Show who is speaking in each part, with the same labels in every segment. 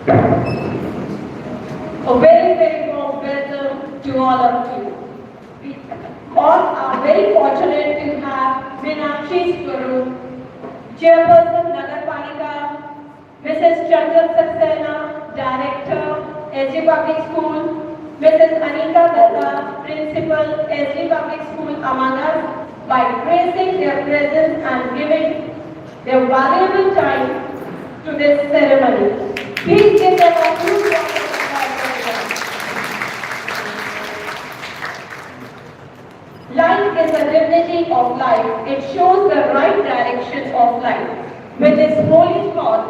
Speaker 1: A very, very warm welcome to all of you. We all are very fortunate to have Meenakshi Guru, Chairperson Nagarpalika, Mrs. Chandra Saxena, Director, S.D.Public School, Mrs. Anika Datta, Principal, S.D.Public School among us, by gracing their presence and giving their valuable time to this ceremony. Please give them a huge round of applause. Life is the dignity of life. It shows the right direction of life. With this holy thought,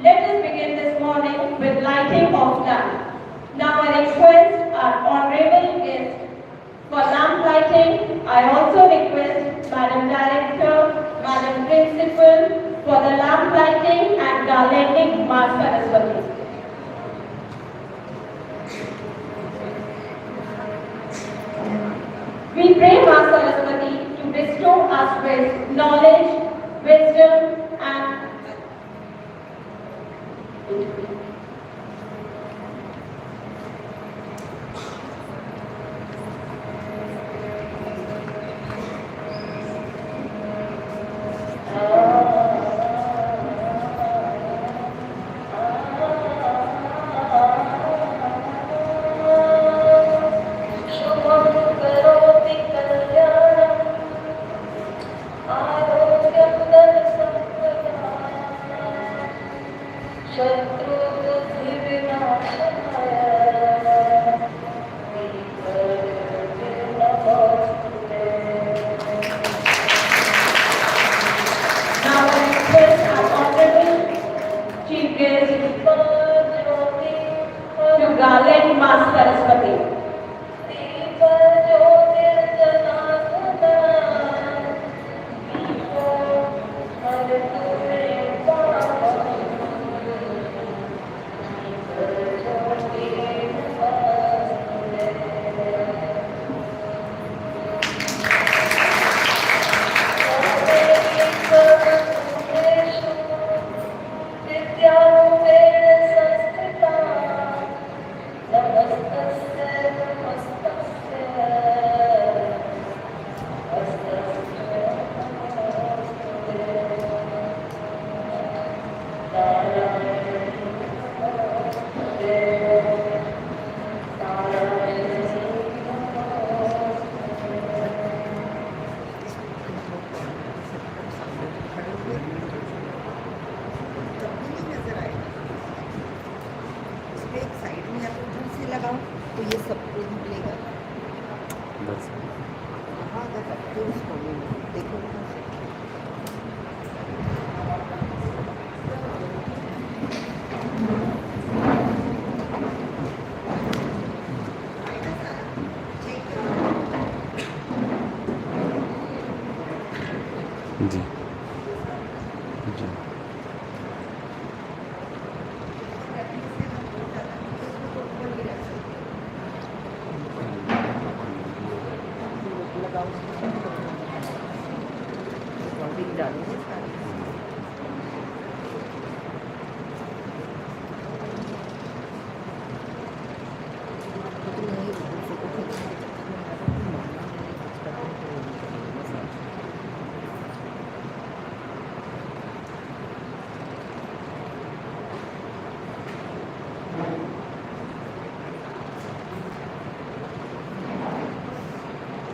Speaker 1: let us begin this morning with lighting of lamp. Now I request our honorable guest for lamp lighting. I also request Madam Director, Madam Principal for the lamp lighting and garlanding Ma Saraswati. We pray Ma Saraswati to bestow us with knowledge, wisdom and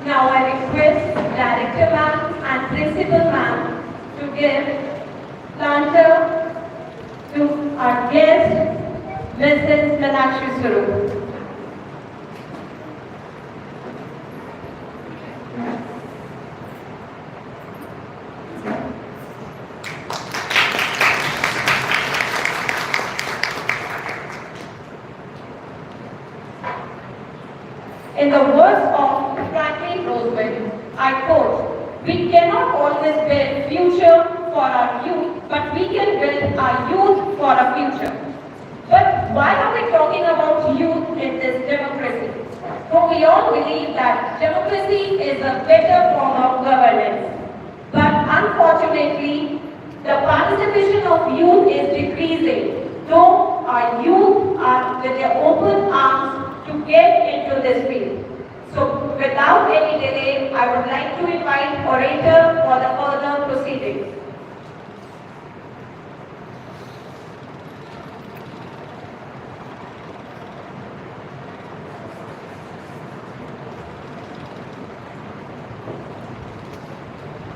Speaker 1: now I request Director Ma'am and Principal Ma'am to give planter to our guest, Mrs. Meenakshi Swarup. In the words of Franklin Roosevelt, I quote, "We cannot always build future for our youth, but we can build our youth for a future." But why are we talking about youth in this democracy? For we all believe that democracy is a better form of governance. But unfortunately, the participation of youth is decreasing, though our youth are with their open arms to get into this field. So without any delay, I would like to invite orator for the further proceedings.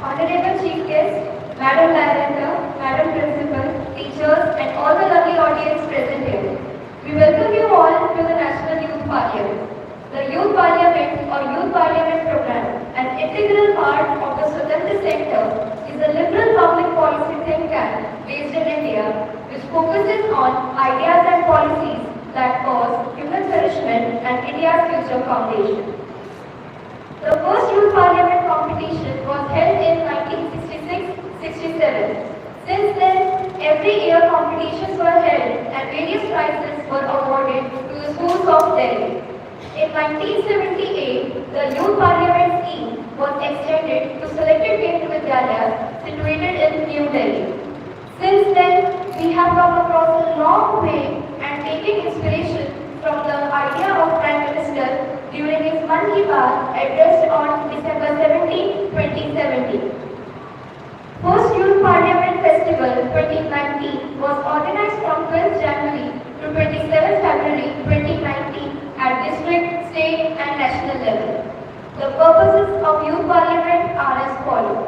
Speaker 2: Honorable Chief Guest, Madam Director, Madam Principal, teachers and all the lovely audience present here. We welcome you all to the National Youth Parliament. The Youth Parliament or Youth Parliament program, an integral part of the Swatantra Center, is a liberal public policy think tank based in India which focuses on ideas and policies that cause human flourishment and India's future foundation. The first Youth Parliament competition was held in 1966-67. Since then, every year competitions were held and various prizes were awarded to the schools of Delhi. In 1978, the Youth Parliament scheme was extended to selected Kendra Vidyalayas situated in New Delhi. Since then, we have come across a long way and taking inspiration from the idea of Prime Minister during his Mann Ki Baat addressed on December 17, 2017. First Youth Parliament Festival 2019 was organized from 12th January to 27th February 2019 at district, state and national level. The purposes of Youth Parliament are as follows: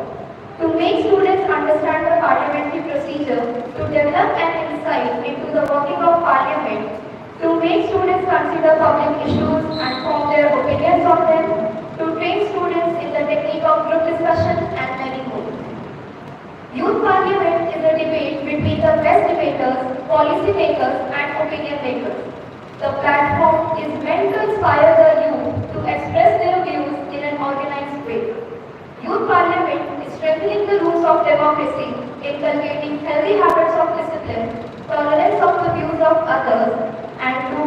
Speaker 2: to make students understand the parliamentary procedure, to develop an insight into the working of Parliament, to make students consider public issues and form their opinions on them, to train students in the technique of group discussion and many more. Youth Parliament is a debate between the best debaters, policy makers and opinion makers. The platform is meant to inspire the youth to express their views in an organized way. Youth Parliament is strengthening the roots of democracy, inculcating healthy habits of discipline, tolerance of the views of others, and to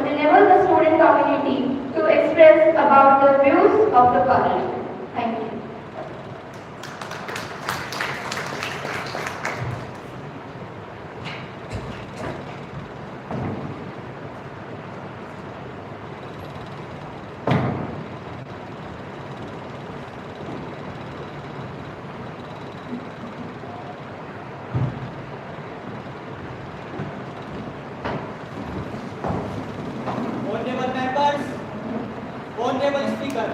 Speaker 2: enable the student community to express about the views of the Parliament. Thank you.
Speaker 3: Honorable members, Honorable Speaker,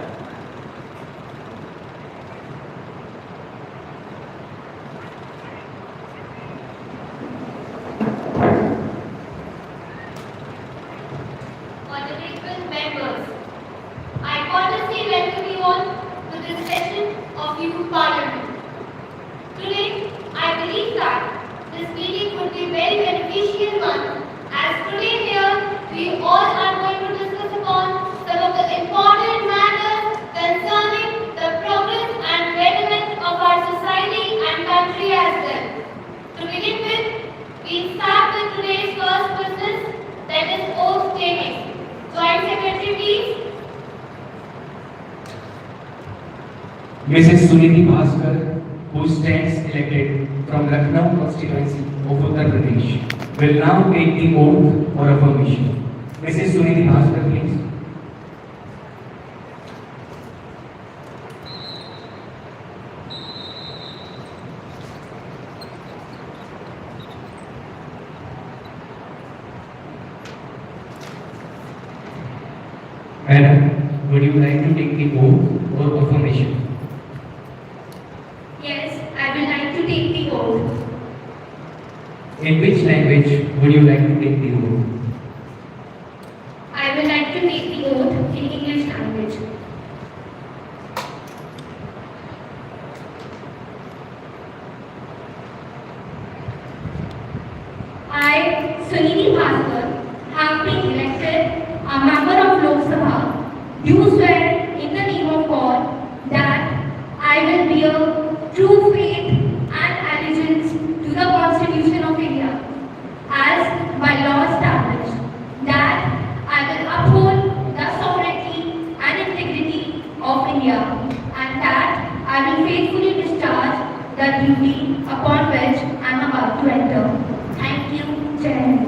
Speaker 2: Honorable members, I cordially welcome you all to this session of Youth Parliament. Today, I believe that this meeting would be a very beneficial one, as today here we all are going to discuss upon some of the important matters concerning the progress and betterment of our society and country as well. To begin with, we start with today's first business, that is oath taking. Joint Secretary, please.
Speaker 4: Mrs. Suniti Bhaskar, who stands elected from Lucknow constituency of Uttar Pradesh, will now take the oath for affirmation. Mrs. Suniti Bhaskar, please. Madam, would you like to take the oath or affirmation?
Speaker 2: Yes, I would like to take the oath.
Speaker 4: In which language would you like to take the oath?
Speaker 2: I would like to take the oath in English language. I, Suniti Bhaskar, have been elected a member of Lok Sabha, do swear in the name of God that I will bear true faith and allegiance to the Constitution of India as by law established, that I will uphold the sovereignty and integrity of India, and that I will faithfully discharge the duty upon which I am about to enter. Thank you, Chair.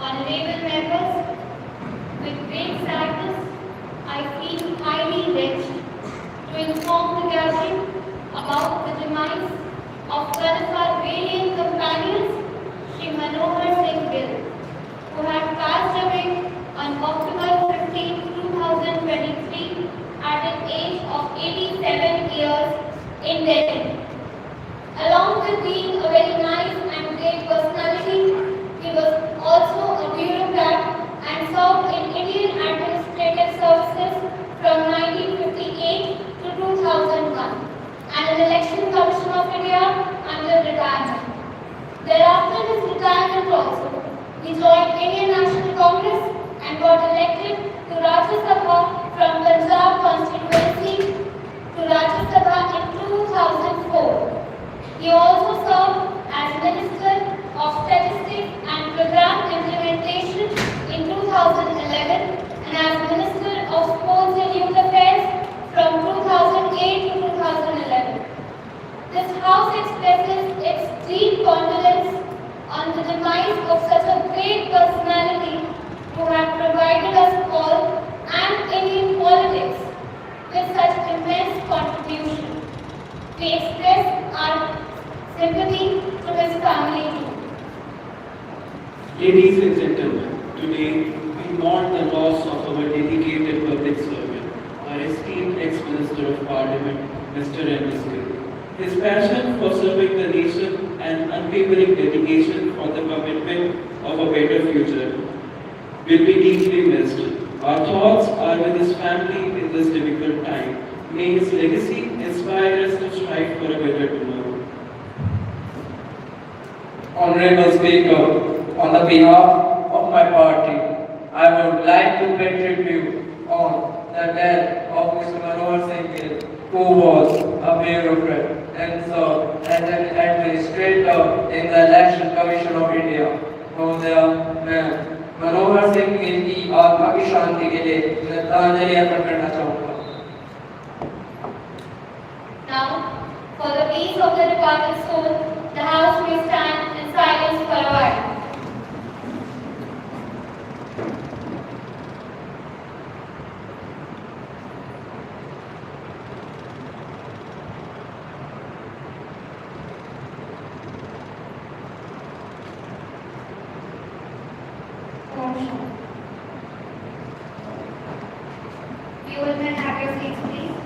Speaker 5: Honorable members, with great sadness, I feel highly vexed to inform the gathering about the demise of one of our valiant companions, Shri Manohar Singh Gill, who had passed away on October 15, 2023 at an age of 87 years in Delhi. Along with being a very nice and great personality, he was also a bureaucrat and served in Indian administrative services from 1958 to 2001 and an election commission of India until retirement. Thereafter his retirement also, he joined Indian National Congress and got elected to Rajya Sabha from Punjab constituency to Rajya Sabha in 2004. He also served as Minister of Statistics and Program Implementation in 2011 and as Minister of Sports and Youth Affairs from 2008 to 2011. This House expresses its deep condolence on the demise of such a great personality who had provided us all and Indian politics with such immense contribution. We express our sympathy to his family too.
Speaker 6: Ladies and gentlemen, today we mourn the loss of our dedicated public servant, our esteemed ex-Minister of Parliament, Mr. M.S. Gill. His passion for serving the nation and unwavering dedication for the commitment of a better future will be deeply missed. Our thoughts are with his family in this difficult time. May his legacy inspire us to strive for a better tomorrow.
Speaker 7: Honorable Speaker, on the behalf of my party, I would like to pay tribute on the death of Mr. Manohar Singh Gill, who was a bureaucrat and served as an administrator in the Election Commission of India. मैं मनोहर सिंह गिल की आत्मा की शांति के लिए श्रद्धांजलि अर्पण करना चाहूँगा।
Speaker 5: Now, for the peace of the departed soul, the House may stand in silence for a while. You will then have your seats, please.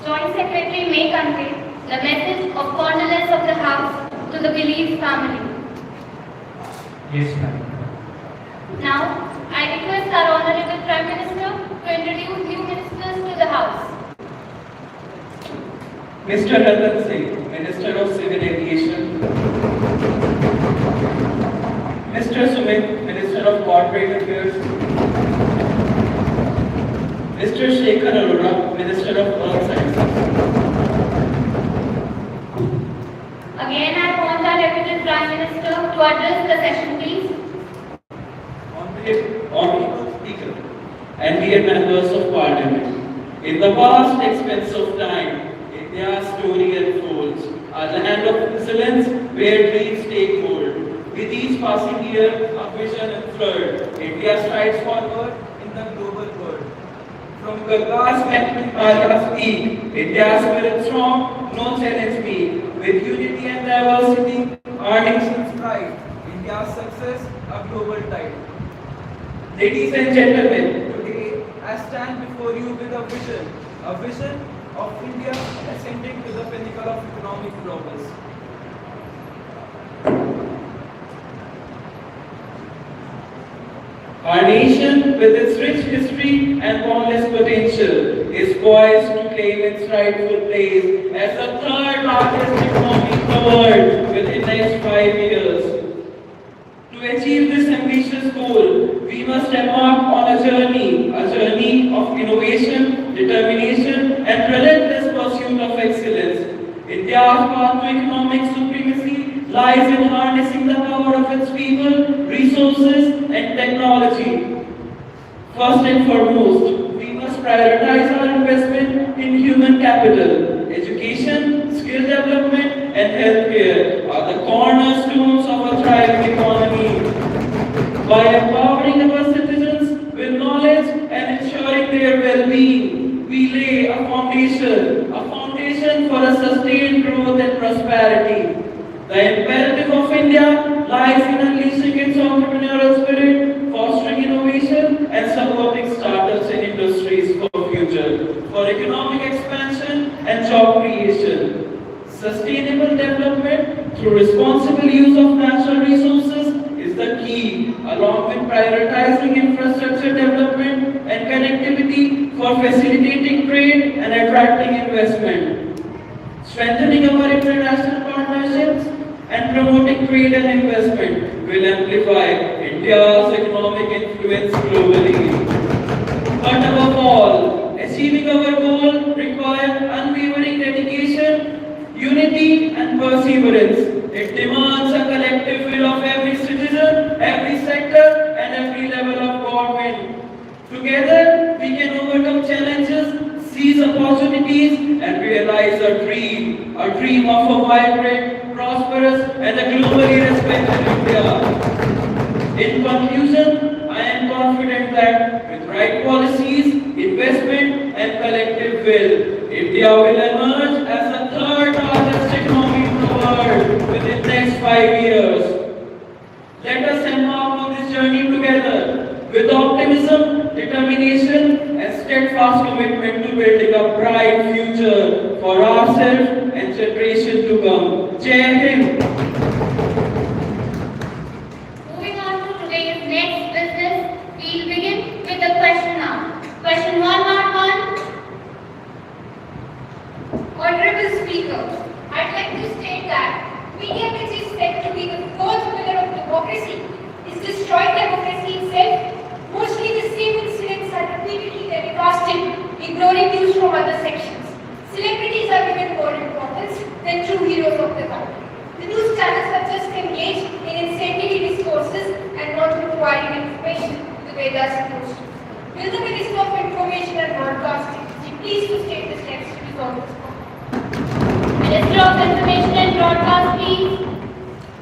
Speaker 5: Joint Secretary may convey the message of condolence of the House to the bereaved family.
Speaker 4: Yes, ma'am.
Speaker 5: Now, I request our Honorable Prime Minister to introduce new ministers to the House.
Speaker 6: Mr. Ratan Singh, Minister of Civil Aviation. Mr. Sumit, Minister of Corporate Affairs. Mr. Shekhar Arora, Minister of Earth Sciences.
Speaker 5: Again, I want our Deputy Prime Minister to address the session, please.
Speaker 6: Honorable Speaker and dear members of Parliament, in the vast expanse of time, India's story unfolds, a land of excellence where dreams take hold. With each passing year, a vision unfurled, India strides forward in the global world. From Gaga's movement Raja's peak, India's spirit strong, no challenge me. With unity and diversity, our nation's pride, India's success, a global tide. Ladies and gentlemen, today I stand before you with a vision of India ascending to the pinnacle of economic progress. Our nation, with its rich history and boundless potential, is poised to claim its rightful place as the third largest economy in the world within the next 5 years. To achieve this ambitious goal, we must embark on a journey of innovation, determination, and relentless pursuit of excellence. India's path to economic supremacy lies in harnessing the power of its people, resources, and technology. First and foremost, we must prioritize our investment in human capital. Education, skill development, and healthcare are the cornerstones of a thriving economy. By empowering our citizens with knowledge and ensuring their well-being, we lay a foundation for a sustained growth and prosperity. The imperative of India lies in unleashing its entrepreneurial spirit, fostering innovation, and supporting startups and industries for future, for economic expansion and job creation. Sustainable development through responsible use of natural resources is the key, along with prioritizing infrastructure development and connectivity for facilitating trade and attracting investment. Strengthening our international partnerships and promoting trade and investment will amplify India's economic influence globally. But above all, achieving our goal requires unwavering dedication, unity, and perseverance. It demands a collective will of every citizen, every sector, and every level of government. Together, we can overcome challenges, seize opportunities, and realize a dream of a vibrant, prosperous, and a globally respected India. In conclusion, I am confident that with right policies, investment, and collective will, India will emerge as the third largest economy in the world within the next 5 years. Let us embark on this journey together with optimism, determination, and steadfast commitment to building a bright future for ourselves and generation to come. Jai Hind!
Speaker 5: Moving on to today's next business, we'll begin with the question now. Question 101.
Speaker 2: Honorable Speaker, I'd like to state that media, which is said to be the fourth pillar of democracy, is destroyed democracy itself. Mostly the same incidents are repeatedly telecasted, ignoring views from other sections. Celebrities are given more importance than true heroes of the country. The news channels are just engaged in incendiary discourses and not providing information the way they are supposed to. Will the Minister of Information and Broadcasting be pleased to state the steps to resolve this problem?
Speaker 5: Minister of Information and Broadcasting.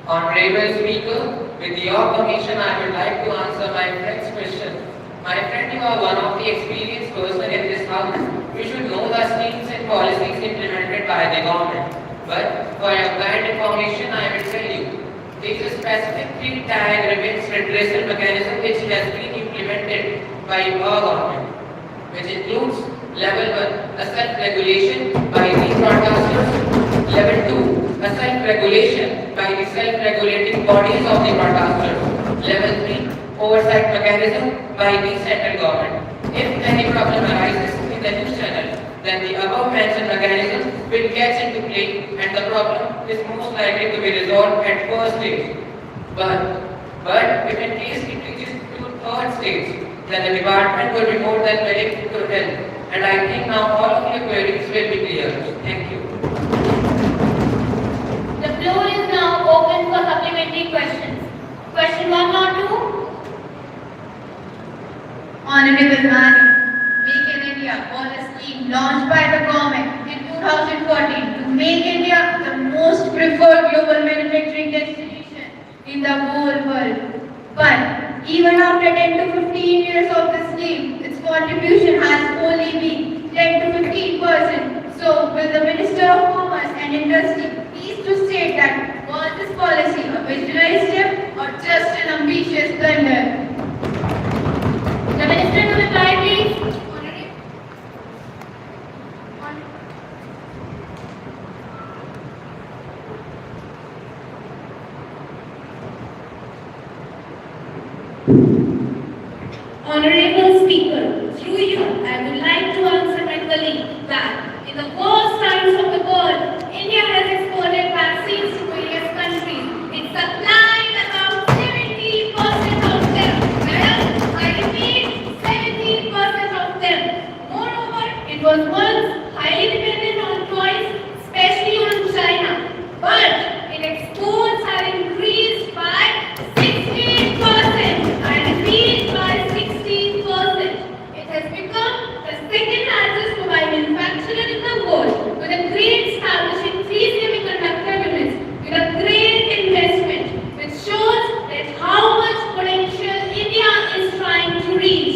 Speaker 7: Honorable Speaker, with your permission, I would like to answer my friend's question. My friend, you are one of the experienced person in this house. You should know the schemes and policies implemented by the government. But for your kind information, I will tell you. There is a specific three-tag revenge redressal mechanism which has been implemented by our government, which includes level 1, a self-regulation by the broadcasters, level 2, a self-regulation by the self-regulating bodies of the broadcasters, level 3, oversight mechanism by the central government. If any problem arises in the news channel, then the above mentioned mechanism will get into play and the problem is most likely to be resolved at first stage. But if in case it reaches to third stage, then the department will be more than willing to help. And I think now all of your queries will be clear. Thank you.
Speaker 5: The floor is now open for supplementary questions. Question 102.
Speaker 8: Honorable Madam, Make in India was a scheme launched by the government in 2014 to make India the most preferred global manufacturing destination in the whole world. But even after 10 to 15 years of the scheme, its contribution has only Was this policy a visionary step or just an ambitious blunder?
Speaker 5: The Minister to reply, please.
Speaker 9: Honorable Speaker, through you, I would like to answer my colleague that in the worst times of the world, India has exported vaccines to various countries. It supplied about 70% of them. Madam, I repeat, 70% of them. Moreover, it was once highly dependent on toys, especially on China. But its exports have increased by 16%. I repeat, by 16%. It has become the second largest mobile manufacturer in the world, with a great establishing 3 semiconductor units, with a great investment, which shows that how much potential India is trying to reach.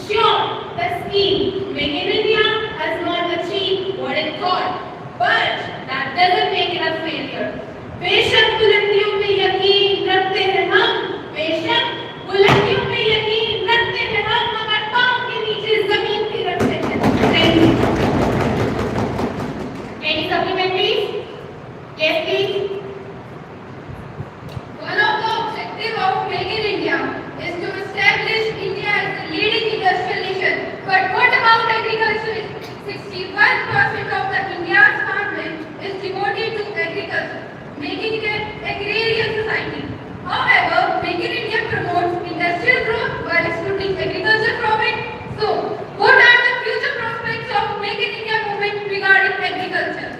Speaker 9: Sure, the scheme Make in India has not achieved what it thought, but that doesn't make it a failure. बेशक बुलंदियों में यकीन रखते हैं हम, बेशक बुलंदियों में यकीन रखते हैं हम, मगर पांव के नीचे जमीन भी रखते हैं। Thank you.
Speaker 5: Any supplement, please? Yes, please.
Speaker 8: One of the objectives of Make in India is to establish India as the leading industrial nation. But what about agriculture? 61% of the India's farmland is devoted to agriculture, making it an agrarian society. However, Make in India promotes industrial growth while excluding agriculture from it. So, what are the future prospects of Make in India movement regarding agriculture?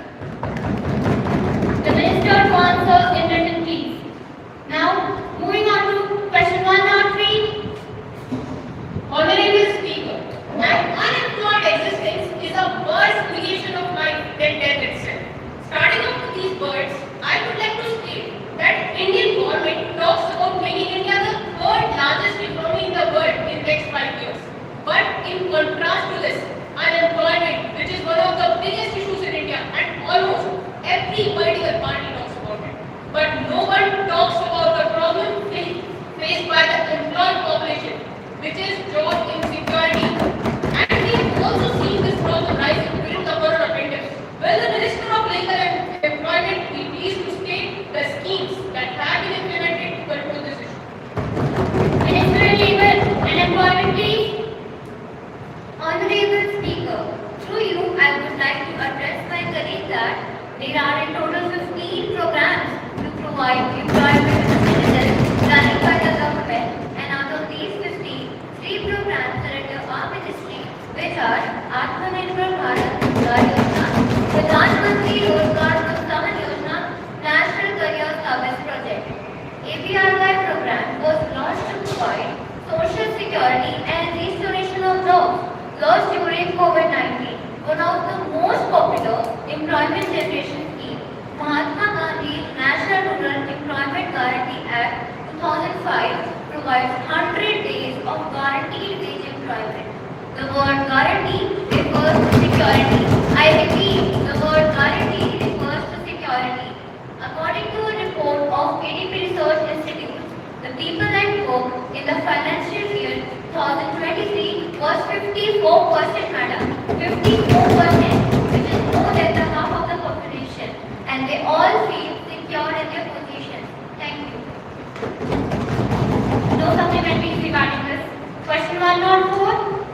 Speaker 5: The Minister to answer in written, please. Now, moving on to question 103.
Speaker 9: Honorable Speaker, my unemployed existence is a worse negation of my than death itself. Starting off with these words, I would like to state that Indian government talks about making India the third largest economy in the world in the next 5 years. But in contrast to this, unemployment, which is one of the biggest issues in India, and almost every political party talks about it. But no one talks about the problem faced by the employed population, which is job insecurity. And we've also seen this problem rising during the corona pandemic. Will the Minister of Labor and Employment be pleased to state the schemes that have been implemented to control this issue?
Speaker 5: Minister of Labor and Employment, please.
Speaker 2: Honorable Speaker, through you, I would like to address my colleague that there are in total 15 programs to provide employment to citizens running by the government, and out of these 15, 3 programs are under our ministry, which are Atmanirbhar Bharat Rozgar Yojana, Pradhan Mantri Rozgar Protsahan Yojana, National Career Service Project. ABRY program was launched to provide social security and restoration of jobs lost during COVID-19. One of the most popular employment generation scheme, Mahatma Gandhi National Rural Employment Guarantee Act 2005 provides 100 days of guaranteed wage employment. The word guarantee refers to security. I repeat, the word guarantee refers to security. According to a report of ADP Research Institute, the people at work in the financial year 2023 was 54%, madam. 54%, which is more than the half of the population. And they all feel secure in their position. Thank you.
Speaker 5: No supplementaries regarding this. Question 104.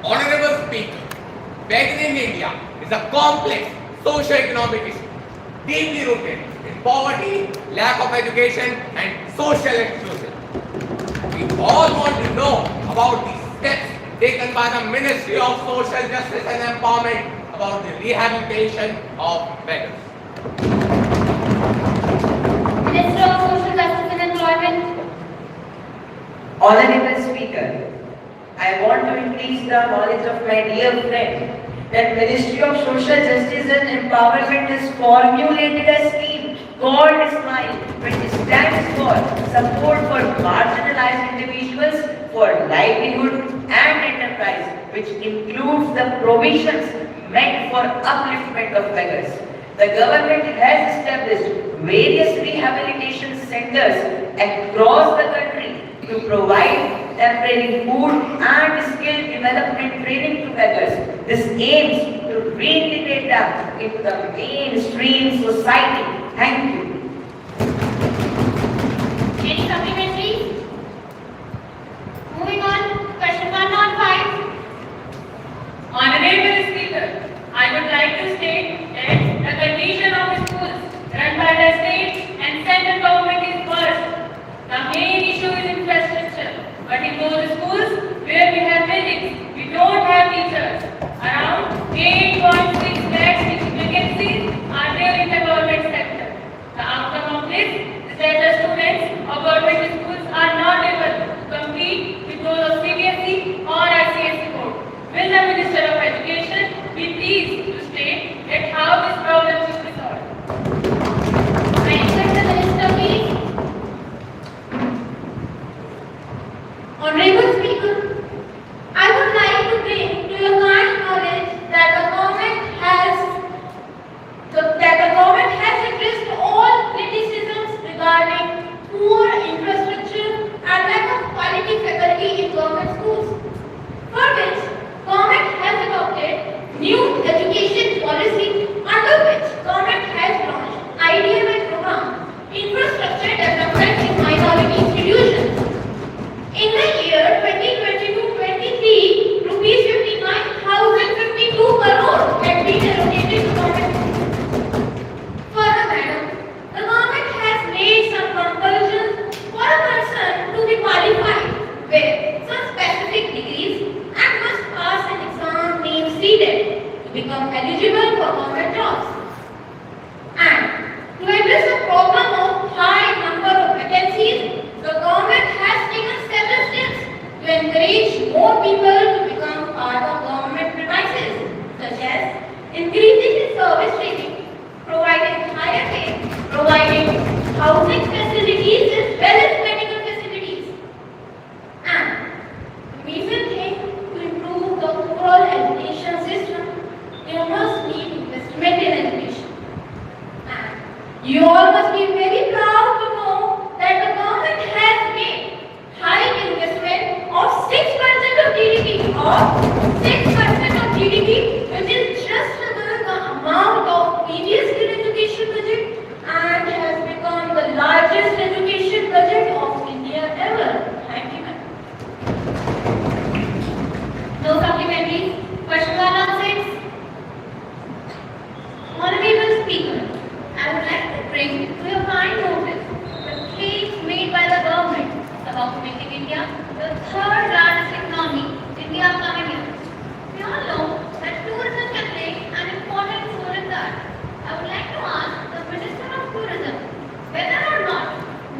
Speaker 10: Honorable Speaker, begging in India is a complex socio-economic issue, deeply rooted in poverty, lack of education, and social exclusion. We all want to know about the steps taken by the Ministry of Social Justice and Empowerment about the rehabilitation of beggars.
Speaker 5: Minister of Social Justice and Employment.
Speaker 11: Honorable Speaker, I want to increase the knowledge of my dear friend that Ministry of Social Justice and Empowerment has formulated a scheme called SMILE, which stands for Support for Marginalized Individuals for Livelihood and Enterprise, which includes the provisions meant for upliftment of beggars. The government has established various rehabilitation centers across the country to provide temporary food and skill development training to beggars. This aims to reintegrate them into the mainstream society. Thank you.
Speaker 5: Any supplementaries? Moving on, question 105.
Speaker 9: Honorable Speaker, I would like to state that the condition of schools run by the state and central government is worse. The main issue is infrastructure. But in those schools where we have buildings, we don't have teachers. Around 8.6 lakhs vacancies are there in the government sector. The outcome of this is that the students of government schools are not able to compete with those of CBSE or ICSE board. Will the Minister of Education be pleased to state that how this problem should be solved?
Speaker 5: I request the Minister, please.
Speaker 2: Honorable Speaker, I would like to bring to your kind knowledge that the government has addressed all criticisms regarding poor infrastructure and lack of quality faculty in government schools, for which government has adopted new education policy, under which government has launched IDMA program, Infrastructure Development in Minority Institutions. In the year 2022-23, rupees 59,052 crore had been allocated to government. Further, madam, the government has made some compulsions for a person to be qualified with some specific degrees and must pass an exam named CDET to become eligible for government jobs. And to address the problem of high number of vacancies, the government has taken several steps to encourage more people to become part of government premises, such as increasing the service rating, providing higher pay, providing housing facilities as well as medical facilities. And the reason thing to improve the overall education system, there must be investment in education. And you all must be very proud to know that the government has made high investment of 6% of GDP, which is just about the amount of previous year education budget and has become the largest education budget of India ever. Thank you, ma'am.
Speaker 5: No supplementaries. Question 106.
Speaker 2: Honorable Speaker, I would like to bring to your kind notice the claims made by the government about making India the third largest economy in the upcoming years. We all know that tourism can play an important role in that. I would like to ask the Minister of Tourism whether or not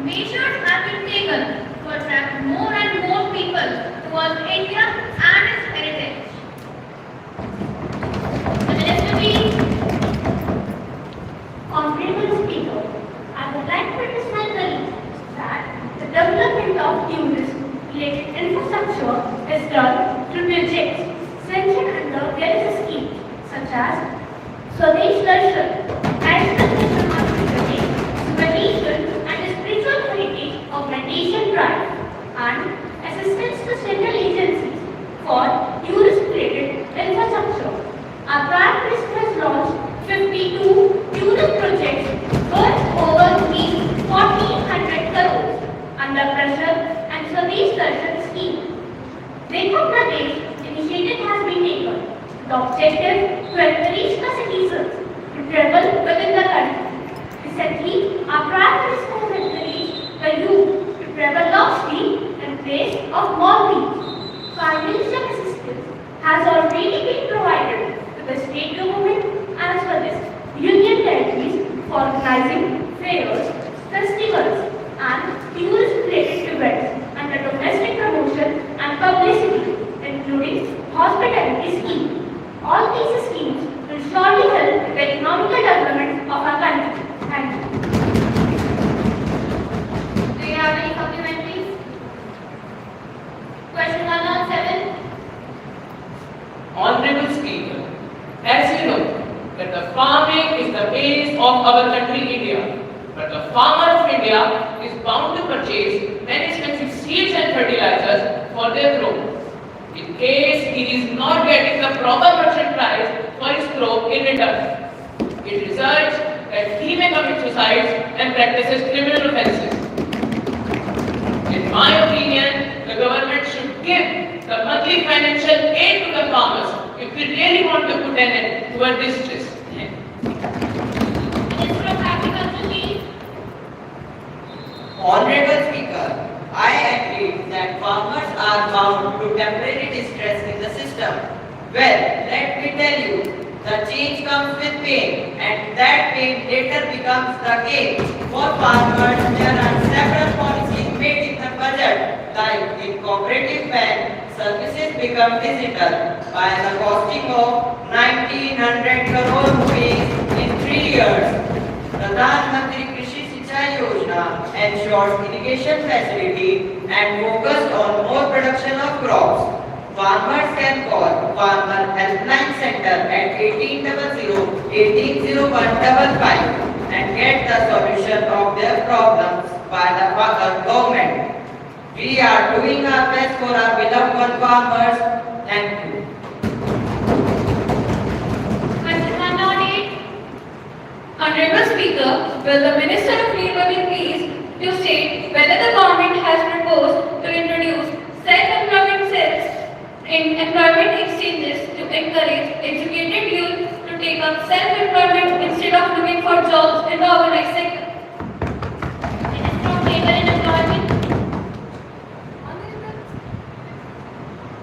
Speaker 2: measures have been taken to attract more and more people towards India and its heritage.
Speaker 5: The Minister, please.
Speaker 2: Honorable Speaker, I would like to express my belief that the development of tourist-related infrastructure is done through projects sanctioned under various schemes such as Swadesh Darshan, National Mission Hospitality, Reservation and Spiritual Heritage Augmentation Drive, and assistance to central agencies for tourist-related infrastructure. Our Prime Minister has launched 52 tourist projects worth over ₹1,400 crores under pressure and Swadesh Darshan scheme. Rekha Pradesh initiative has been taken. The objective to encourage the citizens to travel within the country. Recently, our Prime Minister has encouraged the youth to travel largely in place of Maldives. Financial assistance has already been provided to the state government as well as union territories for organizing fairs, festivals and tourist-related events under domestic promotion and publicity, including hospitality scheme. All these schemes will surely help in the economical development of our country. Thank you.
Speaker 5: Do you have any supplementaries? Question 107.
Speaker 7: Honorable Speaker, as you know, that the farming is the base of our country India.
Speaker 12: But the farmer of India is bound to purchase many expensive seeds and fertilizers for their crop. In case he is not getting the proper merchant price for his crop in return, it results that he may commit suicide and practices criminal offences. In my opinion, the government should give the monthly financial aid to the farmers if we really want to put an end to our distress.
Speaker 5: Minister of Agriculture, please.
Speaker 11: Honorable Speaker, I agree that farmers are bound to temporary distress in the system. Well, let me tell you, the change comes with pain, and that pain later becomes the gain. For farmers, there are several policies made in the budget, like in cooperative bank, services become digital by the costing of 1900 crore rupees in 3 years. Pradhan Mantri Krishi Sinchai Yojana ensures irrigation facility and focused on more production of crops. Farmers can call Farmer Helpline Center at 1800-180155 and get the solution of their problems by the government. We are doing our best for our beloved farmers. Thank you.
Speaker 9: Honorable Speaker, will the Minister of Labour be pleased to state whether the government has proposed to introduce self-employment cells in employment exchanges to encourage educated youth to take up self-employment instead of looking for jobs in the organized sector?
Speaker 5: Minister of Labour and Employment.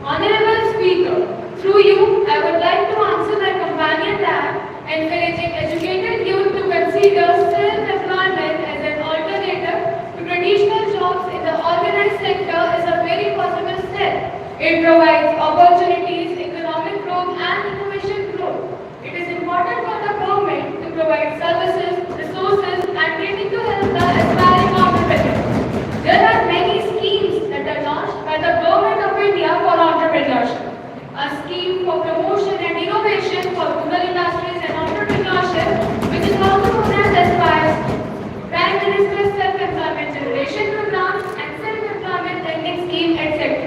Speaker 2: Honorable Speaker, through you, I would like to answer my companion that encouraging educated youth to consider self-employment as an alternative to traditional jobs in the organized sector is a very possible step. It provides opportunities, economic growth and innovation growth. It is important for the government to provide services, resources and training to help the aspiring entrepreneurs. There are many schemes that are launched by the Government of India for entrepreneurship. A scheme for promotion and innovation for rural industries and entrepreneurship, which is also known as SPIRES, Prime Minister's Self-Employment Generation Program and Self-Employment Lending Scheme, etc.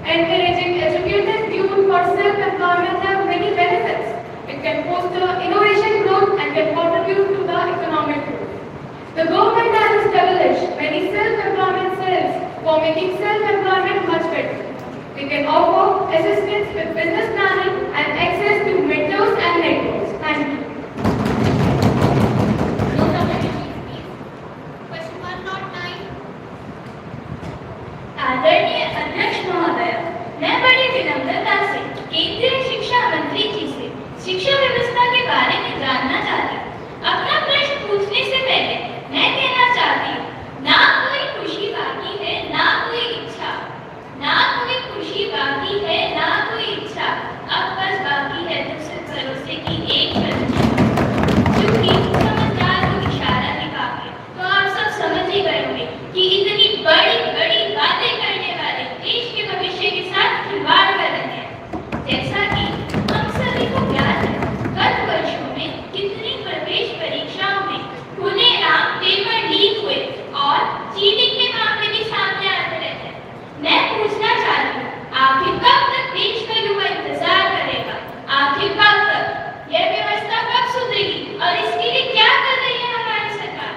Speaker 2: Encouraging educated youth for self-employment have many benefits. It can foster innovation growth and can contribute to the economic growth. The government has established many self-employment cells for making self-employment much better. They can offer assistance with business planning and access to mentors and networks. Thank you.
Speaker 5: Question 109.
Speaker 9: आदरणीय अध्यक्ष महोदय, मैं बड़ी विनम्रता से केंद्रीय शिक्षा मंत्री जी से शिक्षा व्यवस्था के बारे में जानना चाहती हूँ। अपना प्रश्न पूछने से पहले मैं कहना चाहती हूँ, ना कोई खुशी बाकी है, ना कोई इच्छा, ना कोई खुशी बाकी है, ना कोई इच्छा, अब बस बाकी है दूसरे भरोसे की एक प्रतीक्षा। चूंकि समझदार को इशारा ही काफी है, तो आप सब समझ ही गए होंगे कि इतनी बड़ी बड़ी बातें करने वाले देश के भविष्य के साथ खिलवाड़ कर रहे हैं। जैसा कि हम सभी को ज्ञात है, गत वर्षों में कितनी प्रवेश परीक्षाओं में खुलेआम पेपर लीक हुए और चीटिंग के मामले भी सामने आते रहते हैं। मैं पूछना चाहती हूँ, आखिर कब तक देश का युवा इंतजार करेगा? आखिर कब तक? यह व्यवस्था कब सुधरेगी और इसके लिए क्या कर रही है हमारी सरकार?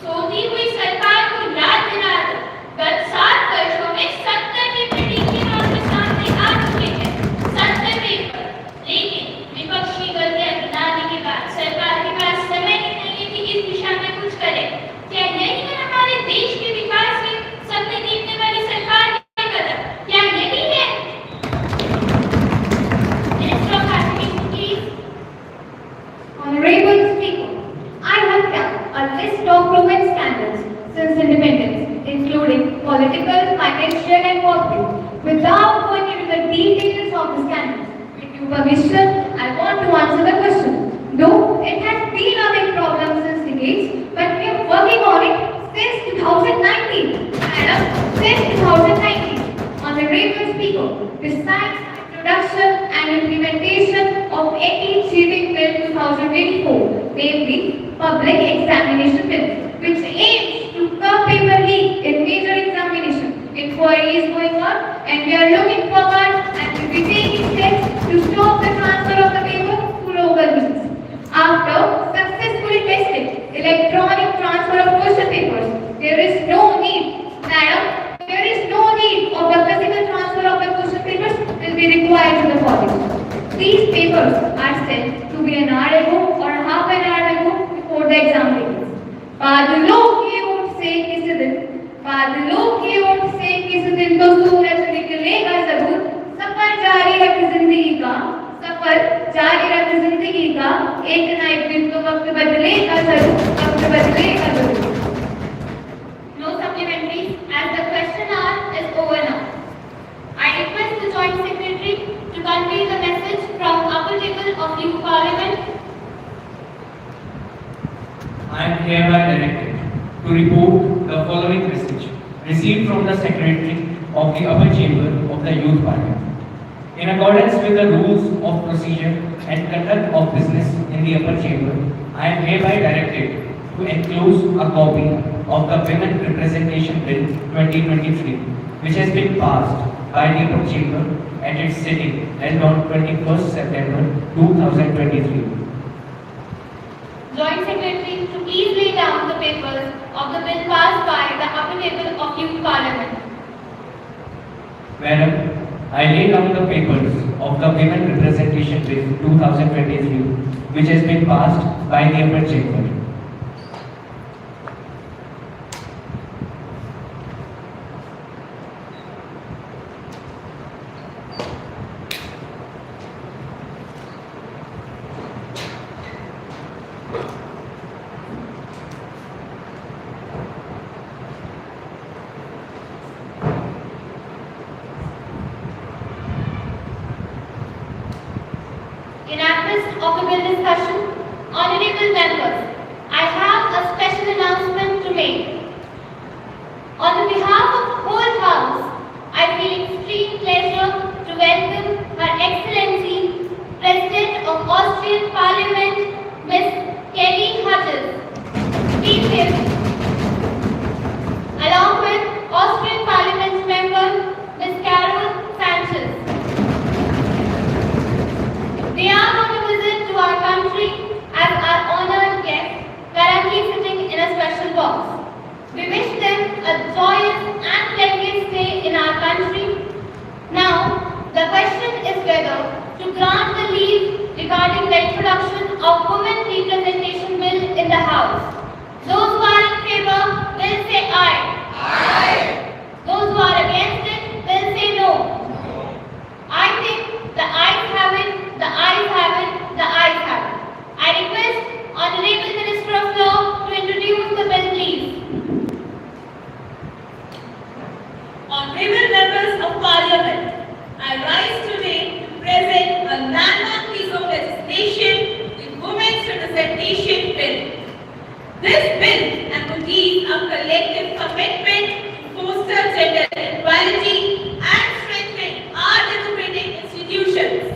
Speaker 9: सोती हुई सरकार को याद दिला दो, गत 7 वर्षों में 70 की मीटिंग के मामले सामने आ चुके हैं, 70 पेपर। लेकिन विपक्षी गलतियां गिनाने के बाद सरकार के पास समय ही नहीं है कि इस दिशा में कुछ करे। क्या यही है हमारे देश के विकास के सपने देखने वाली सरकार के कदम? क्या यही है? Minister of Education, please.
Speaker 2: Honorable Speaker, I have kept a list of proven scandals since independence, including political, financial and corporate. Without going into the details of the scandals, with your permission, I want to answer the question. Though it has been a big problem since decades, but we are working on it since 2019. Madam, since 2019. Honorable Speaker, besides introduction and implementation of anti-cheating bill 2024, namely Public Examination Bill,
Speaker 9: which aims to curb paper leak in major examinations. Inquiry is going on and we are looking forward and will be taking steps to stop the transfer of the paper to local means. After successfully testing electronic transfer of question papers, there is no need, madam, there is no need of the physical transfer of the question papers will be required to the college. These papers are sent to be an hour ago or half an hour ago before the exam begins. लोग ये vote से किसी दिन लोग ये vote से किसी दिन तो सूरज निकलेगा जरूर सफर जारी रखे जिंदगी का एक ना एक दिन तो वक्त बदलेगा जरूर
Speaker 5: No supplementaries as the question hour is over now. I request the Joint Secretary to convey the message from upper table of Youth Parliament.
Speaker 4: I am hereby directed to report the following message received from the Secretary of the Upper Chamber of the Youth Parliament. In accordance with the rules of procedure and conduct of business in the Upper Chamber, I am hereby directed to enclose a copy of the Women Representation Bill 2023, which has been passed by the Upper Chamber at its sitting held on 21st September 2023.
Speaker 5: Joint Secretary to please lay down the papers of the bill passed by the upper table of Youth Parliament.
Speaker 4: Madam, I lay down the papers of the Women Representation Bill 2023, which has been passed by the Upper Chamber.
Speaker 5: In address of the bill discussion, honorable members, I have a special announcement to make. On the behalf of the whole House, I feel extreme pleasure to welcome Her Excellency, President of Austrian Parliament, Ms. Kelly Hudges. Please hear me. Along with Austrian Parliament member, Ms. Carol Sanchez. They are going to visit to our country as our honored guests, currently sitting in a special box. We wish them a joyous and pleasant stay in our country. Now, the question is whether to grant the leave regarding the introduction of Women Representation Bill in the House. Those who are in favor will say aye. Aye. Those who are against it will say no. I think the ayes have it, the ayes have it, the ayes have it. I request Honorable Minister of Law to introduce the bill, please.
Speaker 9: Honorable members of Parliament, I rise today to present a landmark piece of legislation, the Women's Representation Bill. This bill embodies a collective commitment to foster gender equality and strengthen our democratic institutions.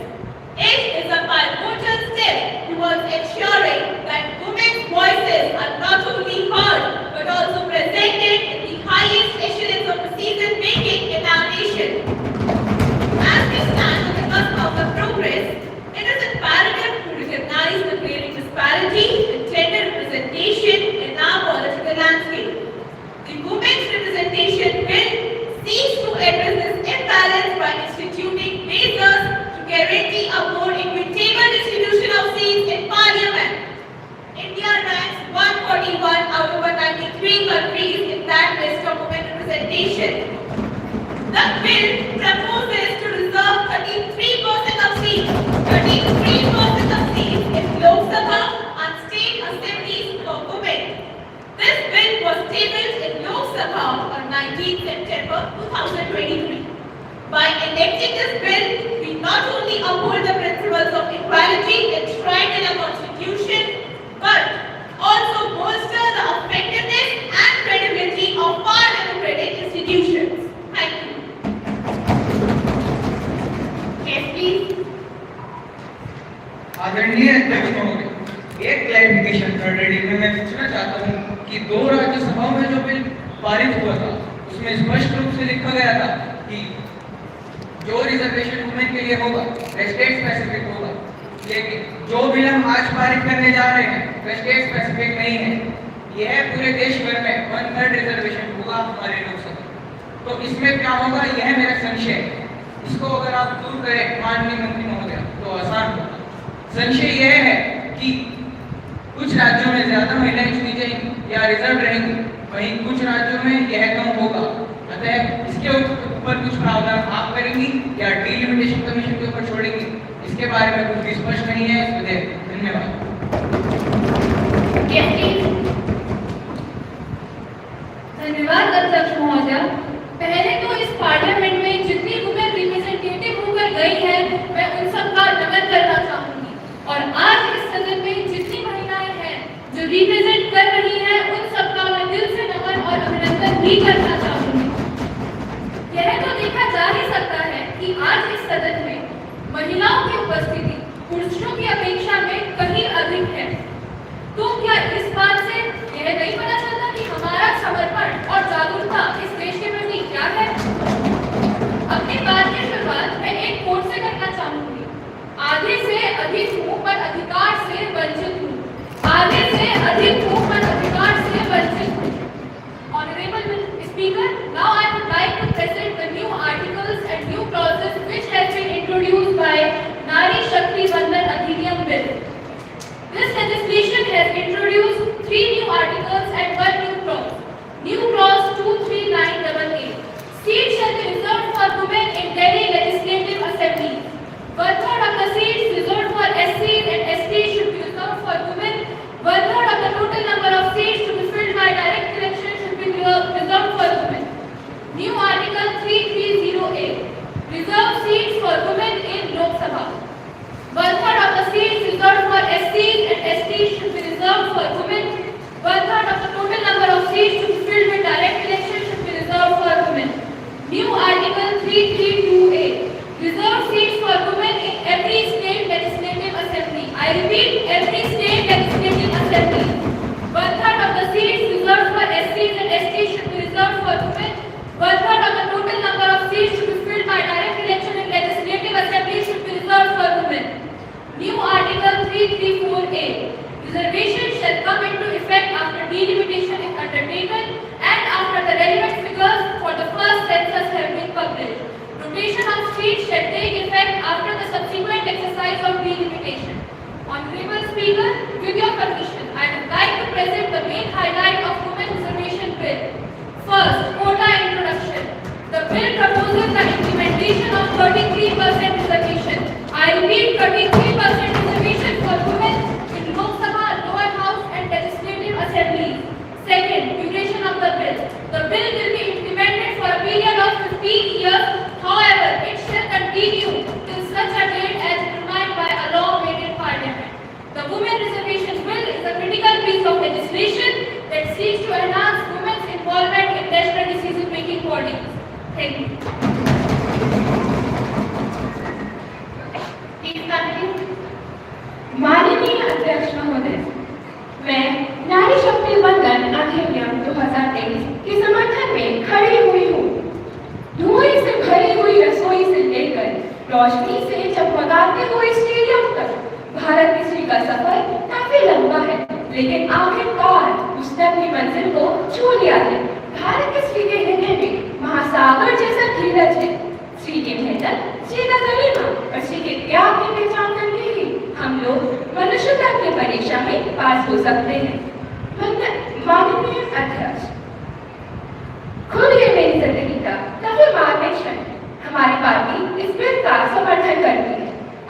Speaker 9: It is a pivotal step towards ensuring that women's voices are not only heard but also presented in the highest echelons of decision making in our nation. As we stand on the cusp of the progress, it is imperative to recognize the glaring disparity in gender representation in our political landscape. The Women's Representation Bill seeks to address this imbalance by instituting measures to guarantee a more equitable distribution of seats in Parliament. India ranks 141 out of 93 countries in that list of women representation. The bill proposes to reserve 33% of seats in Lok Sabha and state assemblies for women. This bill was tabled in Lok Sabha on 19 September 2023. By enacting this bill, we not only uphold the principles of equality enshrined in our Constitution, but also bolster the effectiveness and credibility of our democratic institutions. Thank you.
Speaker 5: Yes, please.
Speaker 7: आदरणीय अध्यक्ष महोदय,
Speaker 13: एक clarification third reading में मैं पूछना चाहता हूँ कि 2 राज्यसभाओं में जो बिल पारित हुआ था उसमें स्पष्ट रूप से लिखा गया था कि जो रिजर्वेशन वुमेन के लिए होगा स्टेट स्पेसिफिक होगा, लेकिन जो बिल हम आज पारित करने जा रहे हैं वह स्टेट स्पेसिफिक नहीं है। यह पूरे देश भर में 1/3 रिजर्वेशन होगा हमारे लोकसभा। तो इसमें क्या होगा, यह मेरा संशय है। इसको अगर आप दूर करें माननीय मंत्री महोदय तो आसान होगा। संशय यह है कि कुछ राज्यों में ज्यादा महिलाएं चुनी जाएंगी या रिजर्व रहेंगी, वहीं कुछ राज्यों में यह कम होगा। अतः इसके ऊपर कुछ प्रावधान आप करेंगी या डिलिमिटेशन कमीशन के ऊपर छोड़ेंगी, इसके बारे में कुछ भी स्पष्ट नहीं है। धन्यवाद।
Speaker 9: धन्यवाद अध्यक्ष महोदय। पहले तो इस पार्लियामेंट में जितनी वुमेन रिप्रेजेंटेटिव होकर गई है मैं उन सबका नमन करना चाहूंगी, और आज इस सदन में जितनी महिलाएं हैं जो रिप्रेजेंट कर रही हैं उन सबका मैं दिल से नमन और अभिनंदन भी करना चाहूंगी। यह तो देखा जा ही सकता है कि आज इस सदन में महिलाओं की उपस्थिति पुरुषों की अपेक्षा में कहीं अधिक है। तो क्या इस बात से यह नहीं पता चलता कि हमारा समर्पण और जागरूकता इस देश के प्रति क्या है? अपनी बात की शुरुआत मैं एक कोट से करना चाहूंगी। आधे से अधिक हूँ पर अधिकार से वंचित हूँ। आधे से अधिक हूँ पर अधिकार से वंचित हूँ। Honorable Speaker, now I would like to present the new articles and new clauses which has been introduced by Nari Shakti Vandan Adhikam Bill. This legislation has introduced 3 new articles and 1 new clause. New clause 23988. Seats shall be reserved for women in Delhi Legislative Assembly. 1/3 of the seats reserved for SCs and STs should be reserved for women. 1/3 of the total number of seats to be filled by direct election should be reserved for women. New Article 3308. Reserved seats for women in Lok Sabha. 1/3 of the seats reserved for SCs and STs should be reserved for women. 1/3 of the total number of seats to be filled with direct election should be reserved for women. New Article 3328. Reserved seats for women in every state legislative assembly. I repeat, every state legislative assembly. 1/3 of the seats reserved for SCs and STs should be reserved for women. 1/3 of the total number of seats to be filled by direct election in legislative assembly should be reserved for women. New Article 3348. Reservation shall come into effect after delimitation is undertaken and after the relevant figures for the first census have been published. Rotation of seats shall take effect after the subsequent exercise of delimitation. Honorable Speaker, with your permission, I would like to present the main highlight of Women Reservation Bill. First, quota introduction. The bill proposes the implementation of 33% reservation. I repeat, 33% reservation for women in Lok Sabha, lower house and legislative assemblies. Second, duration of the bill. The bill will be implemented for a period of 15 years. However, it shall continue till such a date as determined by a law made in Parliament. The Women Reservation Bill is a critical piece of legislation that seeks to enhance women's involvement in national decision-making bodies. Thank you. Please continue.
Speaker 1: माननीय अध्यक्ष महोदय, मैं नारी शक्ति वंदन अधिनियम 2023 के समर्थन में खड़ी हुई हूँ। धुएं से भरी हुई रसोई से लेकर रोशनी से चमकाते हुए स्टेडियम तक भारत हिस्ट्री का सफर काफी लंबा है, लेकिन आखिरकार उसने अपनी मंजिल को छू लिया है। भारत हिस्ट्री के हृदय में महासागर जैसा धीरज है। श्री के मेहनत, श्री का गरिमा और श्री के त्याग की पहचान करके ही हम लोग मनुष्यता की परीक्षा में पास हो सकते हैं। माननीय अध्यक्ष, खुद ये मेरी जिंदगी का काफी मार्मिक क्षण है। हमारी पार्टी इस बिल का समर्थन करती है।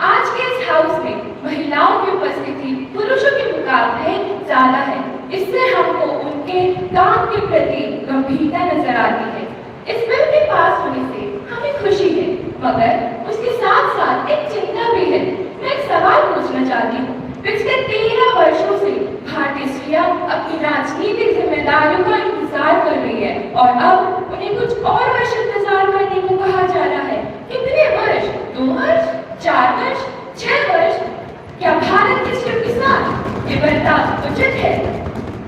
Speaker 1: आज के इस हाउस में महिलाओं की उपस्थिति पुरुषों के मुकाबले ज्यादा है। इससे हमको उनके काम के प्रति गंभीरता नजर आती है। इस बिल के पास होने से हमें खुशी है, मगर उसके साथ साथ एक चिंता भी है। मैं एक सवाल पूछना चाहती हूँ। पिछले 13 वर्षों से भारतीय स्त्रियां अपनी राजनीतिक जिम्मेदारियों का इंतजार कर रही है और अब उन्हें कुछ और वर्ष इंतजार करने को कहा जा रहा है। कितने वर्ष? 2 वर्ष, 4 वर्ष, 6 वर्ष? क्या भारत के स्त्रियों के साथ ये
Speaker 2: निबरता उचित है।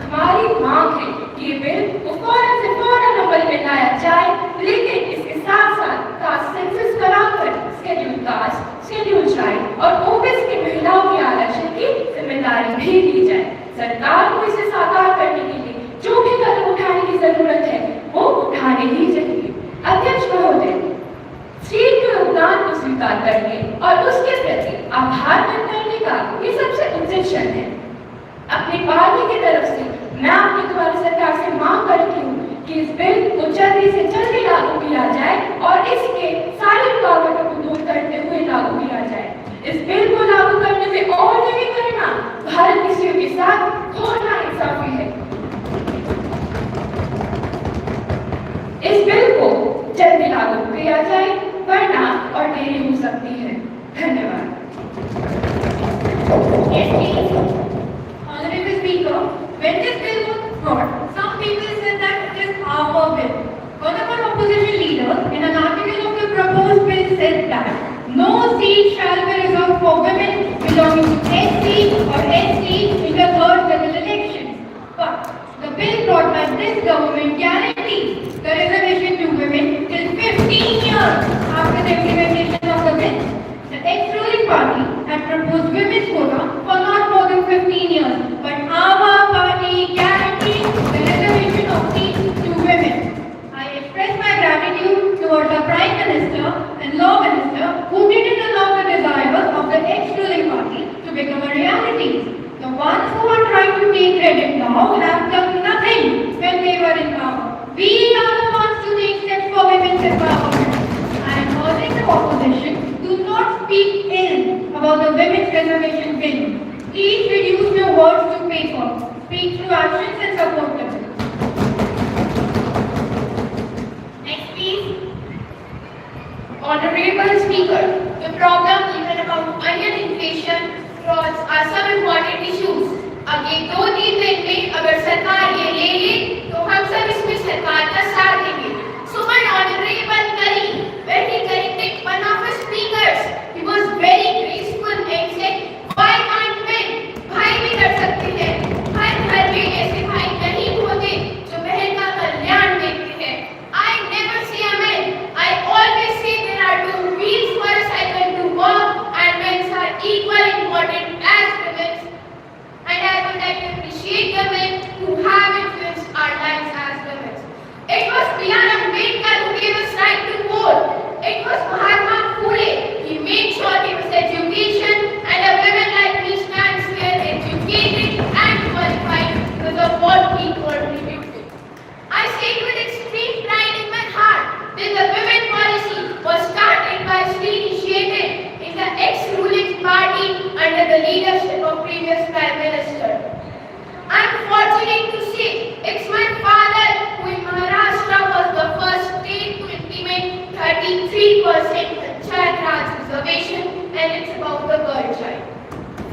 Speaker 2: हमारी मांग है कि ये बिल को फौरन से फौरन अमल में लाया जाए, लेकिन इसके साथ साथ कास्ट सेंसस कराकर शेड्यूल कास्ट, शेड्यूल ट्राइब और ओबीसी की महिलाओं के आरक्षण की जिम्मेदारी भी ली जाए। सरकार को इसे साकार करने के लिए जो भी कदम उठाने की जरूरत है वो उठाने ही चाहिए। अध्यक्ष महोदय, स्टेट के योगदान को स्वीकार करने और उसके प्रति आभार व्यक्त करने का ये सबसे उचित क्षण है। अपनी पार्टी की तरफ से मैं आपके द्वारा सरकार से मांग करती हूँ कि इस बिल को जल्दी से जल्दी लागू किया जाए और इसके सारी रुकावटों को दूर करते हुए लागू किया जाए। इस बिल को लागू करने में और देरी करना भारत किसियों के साथ घोर नाइंसाफी है। इस बिल को जल्दी लागू किया जाए, वरना और देरी हो सकती है। धन्यवाद।
Speaker 8: Honorable Speaker, when this bill was brought, some people said that it is our bill. One of our opposition leaders, in an article of the proposed bill, said that no seat shall be reserved for women belonging to SC or ST in the third general elections. But the bill brought by this government guarantees the reservation to women till 15 years after the implementation of the bill. The ex-ruling party had proposed women's quota for not more than 15 years, but our party guarantees the reservation of seats to women. I express my gratitude towards the Prime Minister and Law Minister who didn't allow the desires of the ex-ruling party to become a reality. The ones who are trying to take credit now have done nothing when they were in power. We are the ones to take steps for women's empowerment. I am urging the opposition, do not speak ill about the women's reservation bill. Please reduce your words to paper. Speak through actions and support the bill.
Speaker 5: Next, please. Honorable Speaker, the problem even about onion inflation frauds are some important issues. अगले 2-3 दिन में अगर सरकार ये ले ले तो हम सब इसमें सरकार का साथ देंगे। So my honorable colleague, when he corrected one of his speakers, he was very graceful and said, "Why can't men? भाई भी कर सकते हैं। हर घर में ऐसे भाई नहीं होते जो बहन का कल्याण देखते हैं। I never see a man. I always say there are 2 wheels for a cycle to walk, and men are equally important as women. And I would like to appreciate the men who have influenced our lives as women. It was B.R. Ambedkar who gave us right to vote. It was Mahatma Phule. He made sure there was education, and a woman like me stands here educated and qualified because of what he contributed. I say it with extreme pride in my heart that the women policy was started by Sri initiated in the ex-ruling party under the leadership of previous Prime Minister. I am fortunate to say it's my father who in Maharashtra was the first state to implement 33% Panchayat Raj reservation, and it's about the girl child.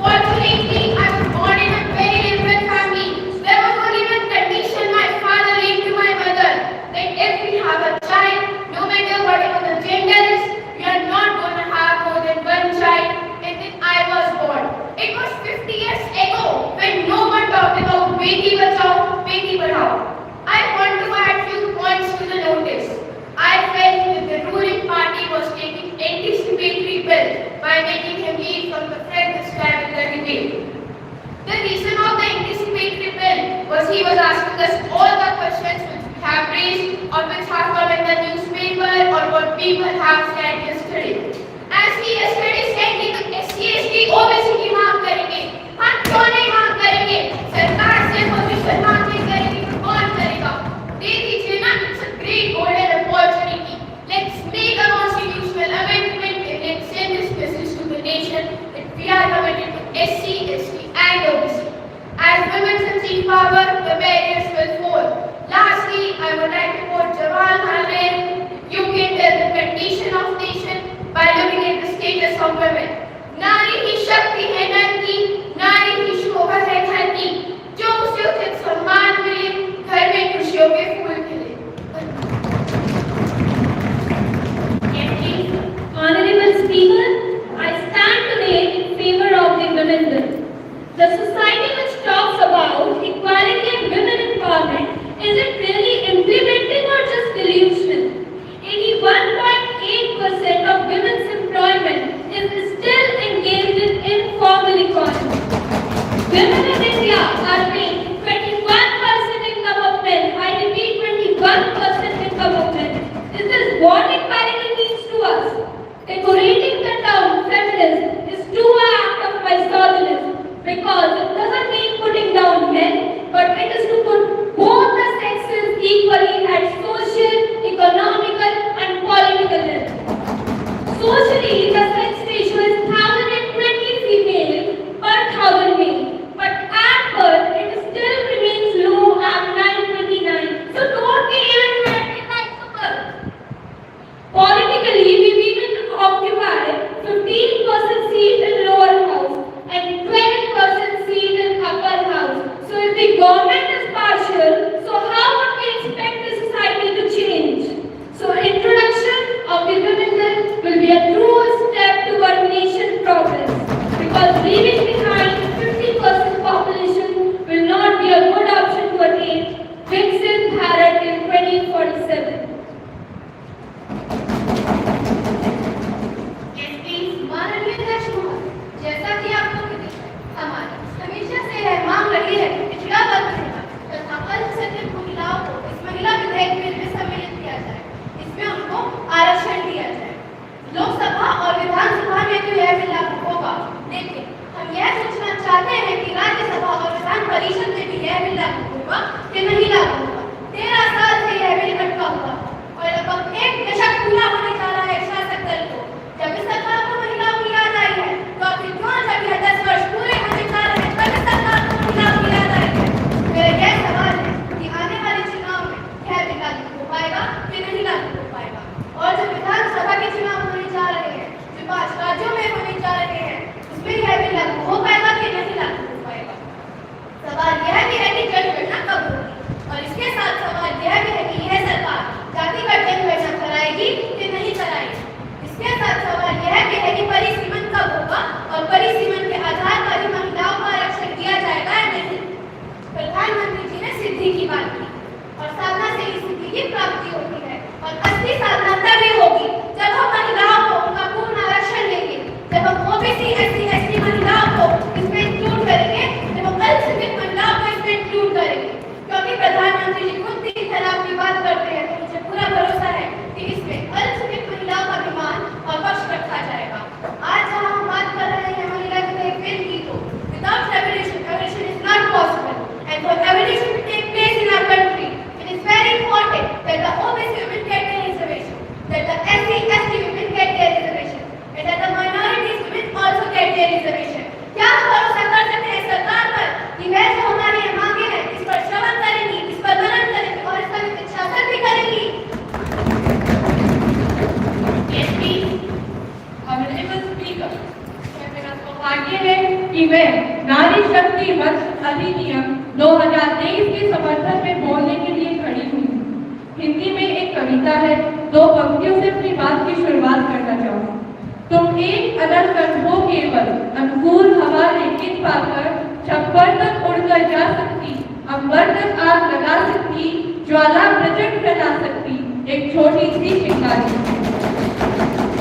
Speaker 5: Fortunately, I was born in a very liberal family. There was only one condition my father laid to my mother, that if we have a child, no matter whatever the gender is, we are not going to have more than one child. And then I was born. It was 50 years ago when no one talked about Beti Bachao, Beti Padhao. I want to add few points to the notice. I felt that the ruling party was taking anticipatory bill by making him lead from the front this time in the debate. The reason of the anticipatory bill was he was asking us all the questions which we have raised or which have come in the newspaper or what people have said yesterday. As he yesterday said कि तो SC/ST OBC की मांग करेंगे, हम क्यों नहीं मांग करेंगे? सरकार से परमिशन मांगने करेंगे तो कौन करेगा? दे दीजिए ना, it's a great golden opportunity. Let's make a constitutional amendment and let's send this message to the nation that we are committed to SC, ST and OBC. As women achieve power, the barriers will fall. Lastly, I would like to quote Jawaharlal Nehru. You can tell the condition of nation by looking at the status of women. नारी ही शक्ति है नर की, नारी ही शोभा है घर की, जो उसे उचित सम्मान मिले, घर में खुशियों के फूल खिले।
Speaker 9: Honorable Speaker, I stand today in favor of the women bill. The society which
Speaker 1: आगे है कि मैं नारी शक्ति वंश अधिनियम 2023 के समर्थन में बोलने के लिए खड़ी हुई। हिंदी में एक कविता है, 2 पंक्तियों से अपनी बात की शुरुआत करना चाहूँ। तुम एक अनल कंठ हो केवल, अनुकूल हवा लेकिन पाकर, छप्पर तक उड़कर जा सकती, अंबर तक आग लगा सकती, ज्वाला प्रचंड फैला सकती, एक छोटी सी चिंगारी।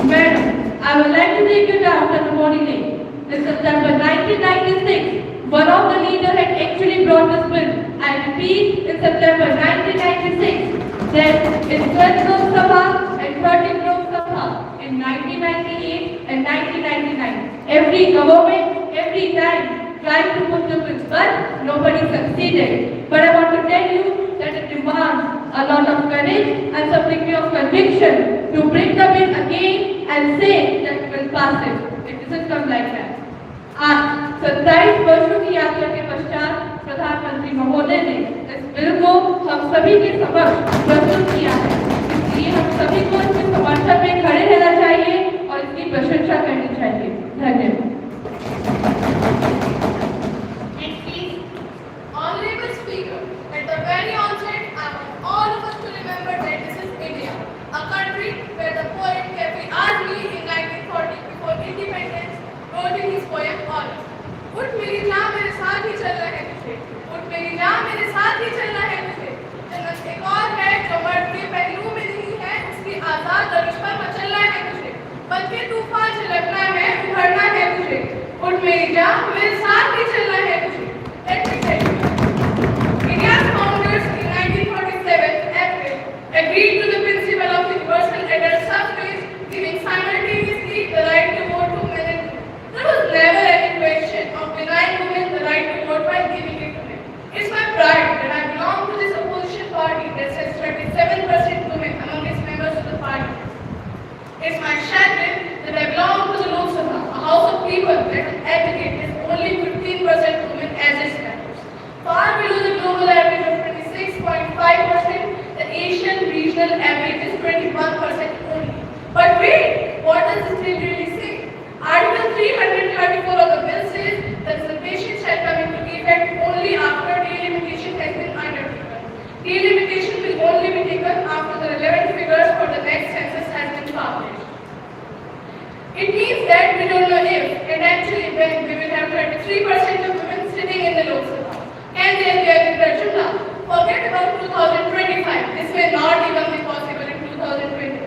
Speaker 1: Madam, I would like to take you down to the morning lake. In September 1996, one of the leaders had actually brought this bill. I repeat, in September 1996, then in 12th Lok Sabha and 13th Lok Sabha, in 1998 and 1999. Every government, every time, tried to put the bill, but nobody succeeded. But I want to tell you that it demands a lot of courage and some degree of conviction to bring the bill again and say that we will pass it. It doesn't come like that. आज 27 वर्षों की यात्रा के पश्चात प्रधानमंत्री महोदय ने इस बिल को हम सभी के समक्ष प्रस्तुत किया है। इसलिए हम सभी को इसके समर्थन में खड़े रहना चाहिए और इसकी प्रशंसा करनी चाहिए। धन्यवाद।
Speaker 9: Honorable Speaker, at the very onset, I want all of us to remember that this is India, a country where the poet Kavi Azmi in 1940 before independence wrote in his poem Honor. उठ मेरी जान मेरे साथ ही चलना है तुझे, उठ मेरी जान मेरे साथ ही चलना है तुझे। जन्नत एक और है जो मर्द के पहलू में नहीं है, उसकी आजाद दरिश पर मचलना है तुझे। बन के तूफान झलकना है, उभरना है तुझे। उठ मेरी जान मेरे साथ ही चलना है तुझे। Let me tell you. India's founders in 1947 April agreed to the principle of universal adult suffrage, giving simultaneously the right to vote to men and women. There was never any question of denying women the right to vote by giving it to them. It's my pride that I belong to this opposition party that says 37% women among its members of the parliament. It's my chagrin that I belong to the Lok Sabha, a house of people that advocate is only 15% women as its members. Far below the global average of 26.5%, the Asian regional average is 21% only. But wait, what does this bill really say? Article 334 of the bill says that reservation shall come into effect only after delimitation has been undertaken. Delimitation will only be taken after the relevant figures for the next census has been published. It means that we don't know if, and actually when, we will have 23% of women sitting in the Lok Sabha. Can they be agriculture now? Forget about 2025. This may not even be possible in 2020.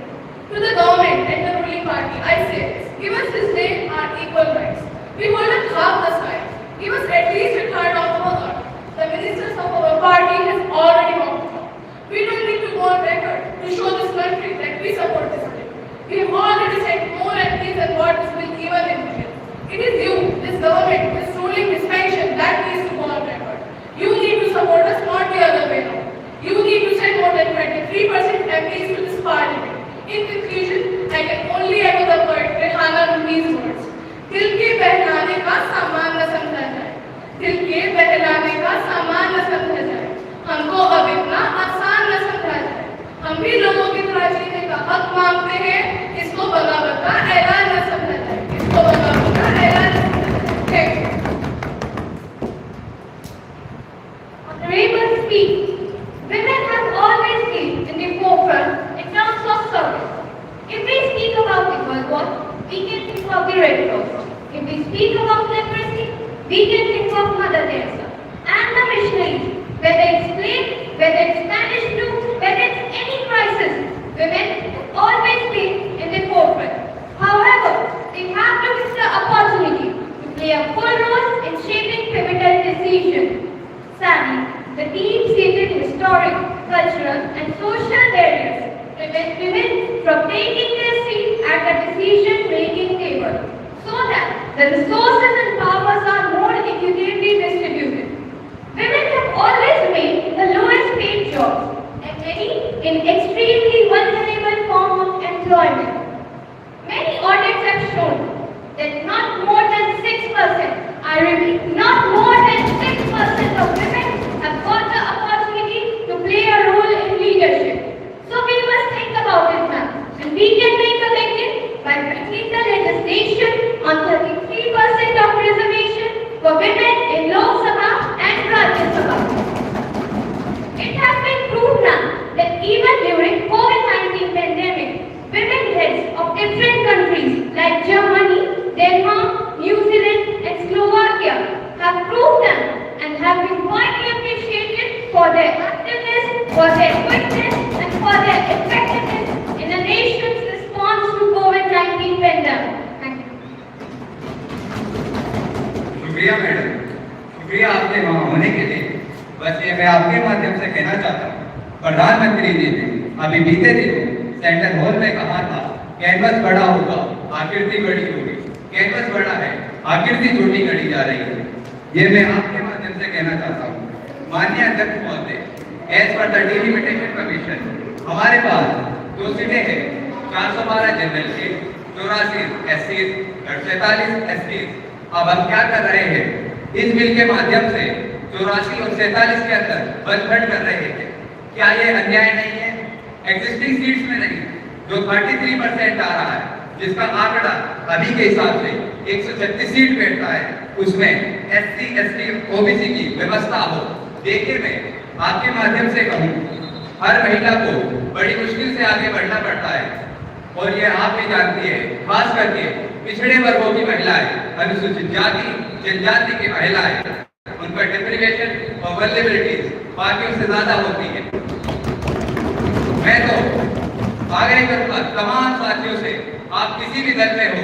Speaker 9: To the government and the ruling party, I say this. Give us this day our equal rights. We hold up half the sky. Give us at least a third of our earth. The ministers of our party has already walked out. We don't need to go on record to show this country that we support this bill. We have already said more at least than what this bill even entails. It is you, this government, this ruling dispensation that needs to go on record. You need to support us, not the other way around. You need to send more than 23% MPs to this parliament. In conclusion, I can only echo the poet Rehana Rumi's words. दिल के बहलाने का सामान न समझा जाए, दिल के बहलाने का सामान न समझा जाए, हमको अब इतना आसान न समझा जाए। हम भी लोगों की तरह जीने का हक मांगते हैं, इसको बगावत का ऐलान न समझा जाए, इसको बगावत का ऐलान न समझा जाए। Thank you.
Speaker 2: Honorable speech. Women have always been in the forefront in terms of service. If we speak about equal work, we can think of the Red Cross. If we speak about leprosy, we can think of Mother Teresa and the missionaries. Whether it's plague, whether it's Spanish flu, whether it's any crisis, women have always been in the forefront. However, they have to miss the opportunity to play a full role in shaping pivotal decisions. Sadly, the deep-seated historic, cultural and social barriers prevent women from taking their seat at the decision-making table so that the resources and powers are more equitably distributed. Women have always remained the lowest paid jobs and many in extremely vulnerable form of employment. Many audits have shown that not more than 6%, I repeat, not more than 6% of women have got the opportunity to play a role in leadership. So we must think about it now. And we can make a beginning by bringing the legislation on 33% of
Speaker 14: शुक्रिया madam, शुक्रिया आपके वहाँ होने के लिए। बस ये मैं आपके माध्यम से कहना चाहता हूँ, प्रधानमंत्री जी ने अभी बीते दिनों सेंट्रल हॉल में कहा था कैनवस बड़ा होगा आकृति बड़ी होगी। कैनवस बड़ा है, आकृति छोटी गढ़ी जा रही है। ये मैं आपके माध्यम से कहना चाहता हूँ। माननीय अध्यक्ष महोदय, as per the delimitation commission हमारे पास 2 सीटें हैं, 412 जनरल सीट, 84 एससी, 47 एसटी। अब हम क्या कर रहे हैं, इस बिल के माध्यम से 84 और 47 के अंदर बंद कर रहे हैं। क्या ये अन्याय नहीं है? एग्जिस्टिंग सीट्स में नहीं, जो 33% आ रहा है, जिसका आंकड़ा अभी के हिसाब से 136 सीट बैठता है, उसमें एससी, एसटी, ओबीसी की व्यवस्था हो। देखिए, मैं आपके माध्यम से कहूँ, हर महिला को बड़ी मुश्किल से आगे बढ़ना पड़ता है, और ये आप भी जानती है, खास करके पिछड़े वर्गों की महिलाएं, अनुसूचित जाति जनजाति की महिलाएं, उन पर डिप्रिवेशन और वल्नरेबिलिटीज बाकियों से ज्यादा होती है। मैं तो आग्रह करूंगा तमाम साथियों से, आप किसी भी दल में हो,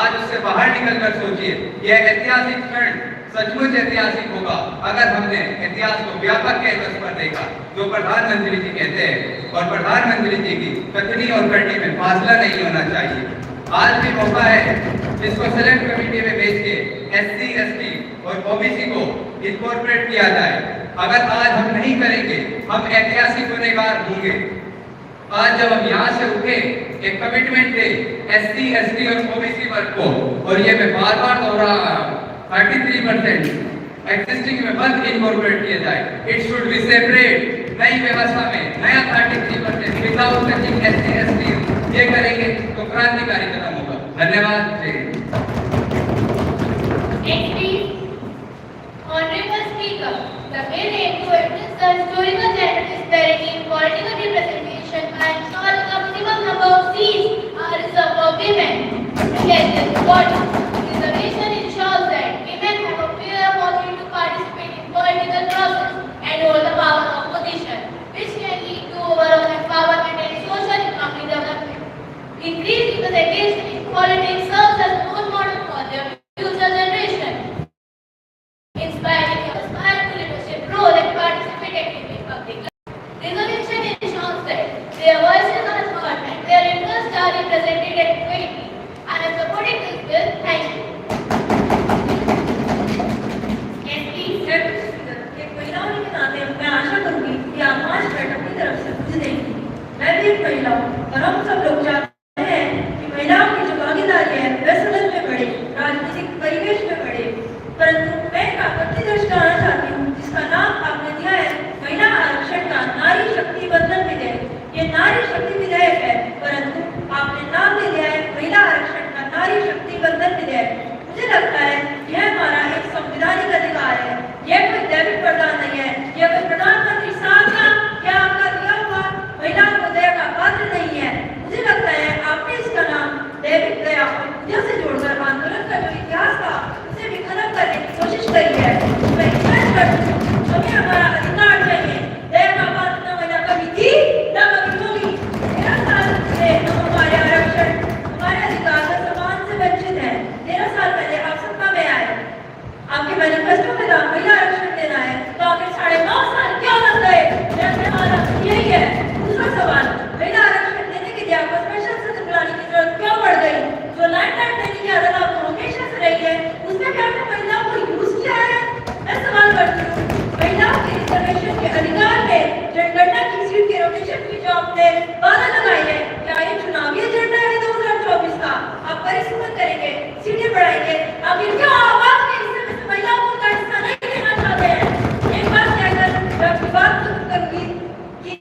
Speaker 14: आज उससे बाहर निकलकर सोचिए। यह ऐतिहासिक क्षण सचमुच ऐतिहासिक होगा अगर हमने इतिहास को व्यापक कैनवस पर देखा, जो प्रधानमंत्री जी कहते हैं, और प्रधानमंत्री जी की कथनी और करनी में फासला नहीं होना चाहिए। आज भी मौका है, इसको सेलेक्ट कमेटी में भेज के एससी, एसटी और ओबीसी को इनकॉर्पोरेट किया जाए। अगर आज हम नहीं करेंगे, हम ऐतिहासिक गुनहगार होंगे। आज जब हम यहाँ से उठे, एक कमिटमेंट दे एससी, एसटी और ओबीसी वर्ग को, और ये मैं बार बार दोहरा रहा हूँ, 33% एग्जिस्टिंग में बंद इनकॉर्पोरेट किया जाए। It should be separate. नई व्यवस्था में नया 33% विदाउट टचिंग एससी, एसटी, ये करेंगे तो क्रांतिकारी कदम होगा। धन्यवाद।
Speaker 5: Honorable Speaker, the bill aims to address the historical gender disparity in political representation and ensure a minimum number of seats are reserved for women. Again, this body, reservation ensures that women have a fair opportunity to participate in political process and hold the power of position, which can lead to overall empowerment and social economic development. Increased representation in politics serves as a role model for their future generation, inspiring to leadership role and participate actively in public life. Reservation ensures that their voices are heard and their interests are represented adequately. I am supporting this bill. Thank you.
Speaker 1: Yes, please. एक महिलाओं के नाते मैं आशा करूंगी कि आप आज बैठक की तरफ से मुझे देंगी। मैं भी एक महिला हूँ और हम सब लोग चाहते हैं कि महिलाओं की जो भागीदारी है वह सदन में बढ़े, राजनीतिक परिवेश में बढ़े। परंतु मैं एक आपत्ति दर्ज कराना चाहती हूँ, जिसका नाम आपने दिया है महिला आरक्षण का नारी शक्ति बंधन विधेयक। ये नारी शक्ति विधेयक है, परंतु आपने नाम दे दिया है महिला आरक्षण का नारी शक्ति बंधन विधेयक। मुझे लगता है यह हमारा एक संवैधानिक अधिकार है, यह कोई दैविक वरदान नहीं है, यह कोई प्रधानमंत्री साहब का या आपका दिया हुआ महिला को दया का पात्र नहीं है। मुझे लगता है आपने इसका नाम दैविक दया और पूजा से जोड़कर आंदोलन का जो इतिहास था उसे भी खत्म करने की कोशिश करी है। मैं रिक्वेस्ट करती हूँ, हमें हमारा अधिकार चाहिए। दया का पात्र महिला कभी थी न कभी होगी। 13 साल से हम हमारे आरक्षण, हमारे अधिकार का सम्मान से वंचित हैं। 13 साल पहले आप सत्ता में आए, आपके मैनिफेस्टो में था महिला आरक्षण देना है, तो आखिर 9.5 साल क्यों लग गए? हमारा यही है। दूसरा सवाल, महिला आरक्षण देने के लिए आपको स्पेशल सत्र बुलाने की जरूरत क्यों पड़ गई? जो लैंडलाइन देने की आदत आपको हमेशा से रही है, उसमें भी आपने महिलाओं को यूज किया है। मैं सवाल करती हूँ, महिलाओं के रिजर्वेशन के अधिकार में जनगणना की सीट के रोटेशन की जो आपने बाधा लगाई है, क्या ये चुनावी एजेंडा है 2024 का? आप परिश्रम करेंगे, सीटें बढ़ाएंगे, आखिर क्यों आवाज के हिस्से में से महिलाओं को उनका हिस्सा नहीं देना चाहते हैं? एक बात कहकर मैं अपनी बात खत्म करूंगी कि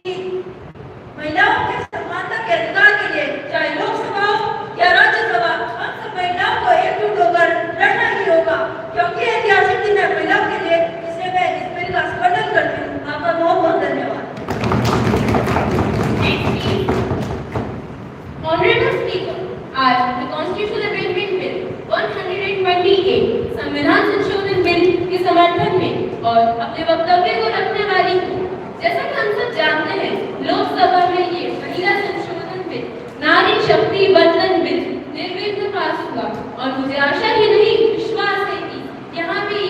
Speaker 1: महिलाओं के समानता के अधिकार के लिए चाहे लोकसभा हो या राज्यसभा, हम सब महिलाओं को एकजुट होकर लड़ना ही होगा, क्योंकि ऐतिहासिक दिन है महिलाओं के लिए। इसलिए मैं इस बिल का समर्थन करती हूँ। आपका बहुत बहुत धन्यवाद।
Speaker 5: Honorable Speaker, आज the Constitutional Amendment Bill 128 संविधान संशोधन बिल के समर्थन में और अपने वक्तव्य को रखने वाली हूँ। जैसा कि हम सब जानते हैं, लोकसभा में ये महिला संशोधन बिल, नारी शक्ति बंधन बिल निर्विघ्न पास हुआ और मुझे आशा ही नहीं विश्वास है कि यहाँ भी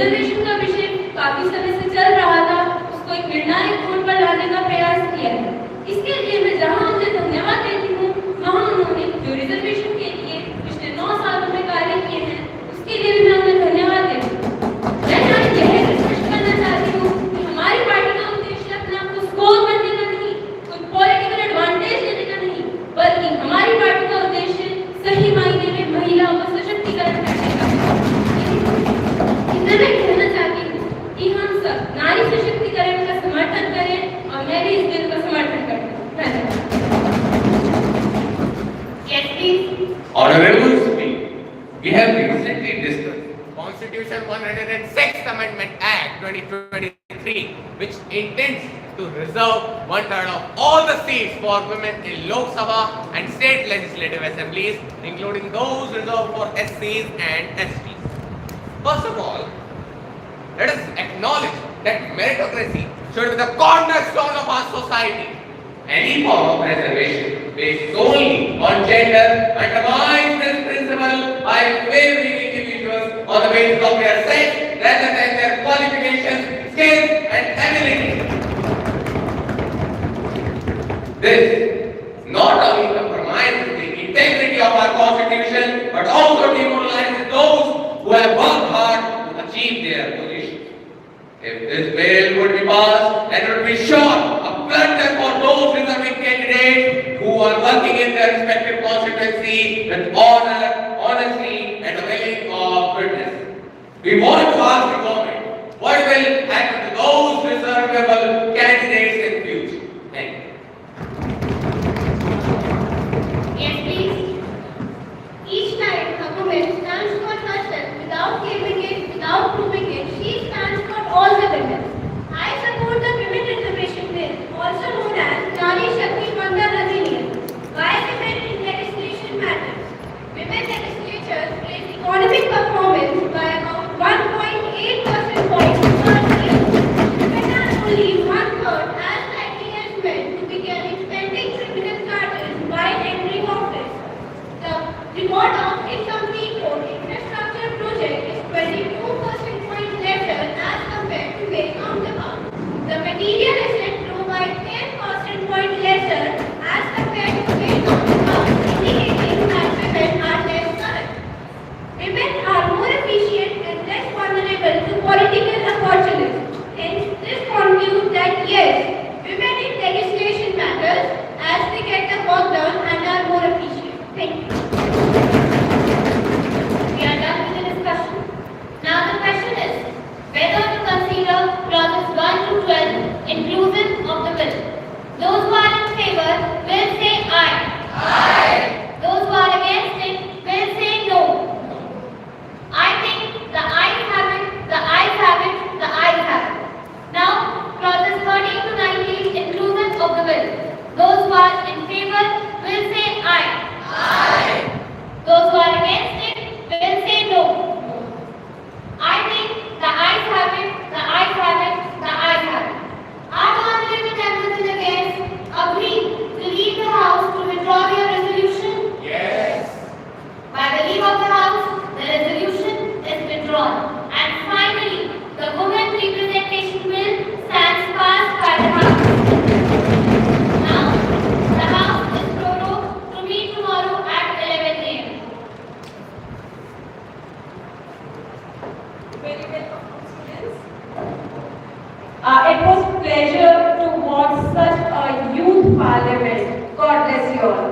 Speaker 9: रिजर्वेशन का विषय काफी समय से चल रहा था, उसको एक निर्णायक मोड़ पर लाने का प्रयास किया है। इसके लिए मैं जहां उन्हें धन्यवाद देती हूँ, वहां उन्होंने जो रिजर्वेशन के लिए पिछले 9 सालों में कार्य किए हैं, उसके लिए भी मैं उन्हें धन्यवाद देती हूँ। मैं आज यह स्पष्ट करना चाहती हूँ कि हमारी पार्टी का उद्देश्य अपने आप को स्कोर करने का नहीं, कोई पॉलिटिकल एडवांटेज लेने का नहीं, बल्कि हमारी पार्टी का उद्देश्य सही मायने में महिलाओं का सशक्तिकरण करने का है। मैं कहना चाहती हूँ कि हम सब नारी सशक्तिकरण का समर्थन करें और मैं भी इस बिल का समर्थन करती हूँ। धन्यवाद।
Speaker 5: Yes, please.
Speaker 10: Honorable Speaker, we have recently discussed Constitution 106th Amendment Act 2023, which intends to reserve 1/3 of all the seats for women in Lok Sabha and state legislative assemblies, including those reserved for SCs and STs. First of all, let us acknowledge that meritocracy should be the cornerstone of our society. Any form of reservation based solely on gender undermines this principle by favoring individuals on the basis of their sex rather than their qualifications, skills, and abilities. This not only compromises the integrity of our constitution but also demoralizes those who have worked hard to achieve their position. If this bill would be passed, then it would be sure a blunder for those reserving candidates who are working in their respective constituency with honor, honesty, and a willing of goodness. We want to ask the government what will happen to those reservable candidates in future. Thank you.
Speaker 5: Yes, please.
Speaker 9: Each time a woman stands for herself without claiming it, without proving it, she stands for all the women. I support the Women Reservation Bill, also known as Nari Shakti Bandhan Adhiniyam. Why women in legislation matters? Women legislatures rate economic performance by about 1.8 percentage points per year. Women are only 1/3 as likely as men to be carrying pending criminal charges while entering office. The reward of incomplete road infrastructure project is 22 percentage points lesser as compared to their counterpart. The material asset provide 10 percentage points lesser as compared to their counterpart, indicating that women are less corrupt. Women are more efficient and less vulnerable to political opportunities. Hence, this concludes that yes, women in legislation matters as they get the work done and are more efficient. Thank you.
Speaker 5: We are done with the discussion. Now the question is whether to consider clauses 1 to 12 inclusive of the bill. Those who are in favor will say aye. Aye. Those who are against it will say no. I think the ayes have it, the ayes have it, the ayes have it. Now clauses 13 to 19 inclusive of the bill. Those who are in favor will say aye. Aye. Those who are against it will say no. I think the ayes have it, the ayes have it, the ayes have it. Are the honorable members in against agree to leave the House to withdraw your resolution?
Speaker 10: Yes.
Speaker 5: By the leave of the House, the resolution is withdrawn. And finally, the Women Representation Bill stands passed by the House. Now, the House is prorogued to meet tomorrow at 11 a.m.
Speaker 1: Very welcome, students. It was a pleasure to watch such a youth parliament. God bless you all.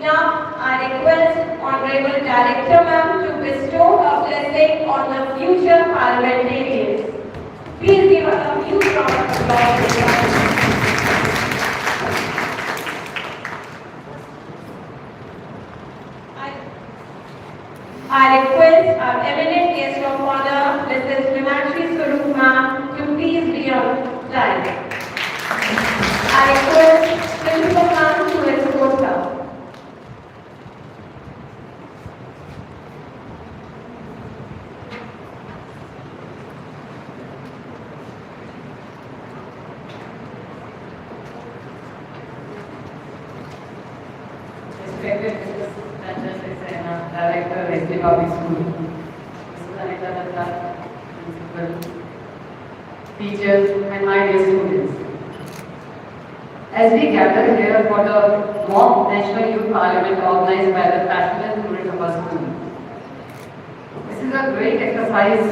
Speaker 1: Now, I request Honorable Director Ma'am to bestow a blessing on the future parliamentarians. Please give us a few rounds of applause. I request our eminent guest of honor, Mrs. Mementos Ma'am, to please be on time. I request Principal Ma'am to escort her.
Speaker 15: Respected Mrs. Director, S.D.Public School, Mrs. Anita Datta, principal, teachers, and my dear students. As we gather here for the mock National Youth Parliament organized by the passionate students of our school, this is a great exercise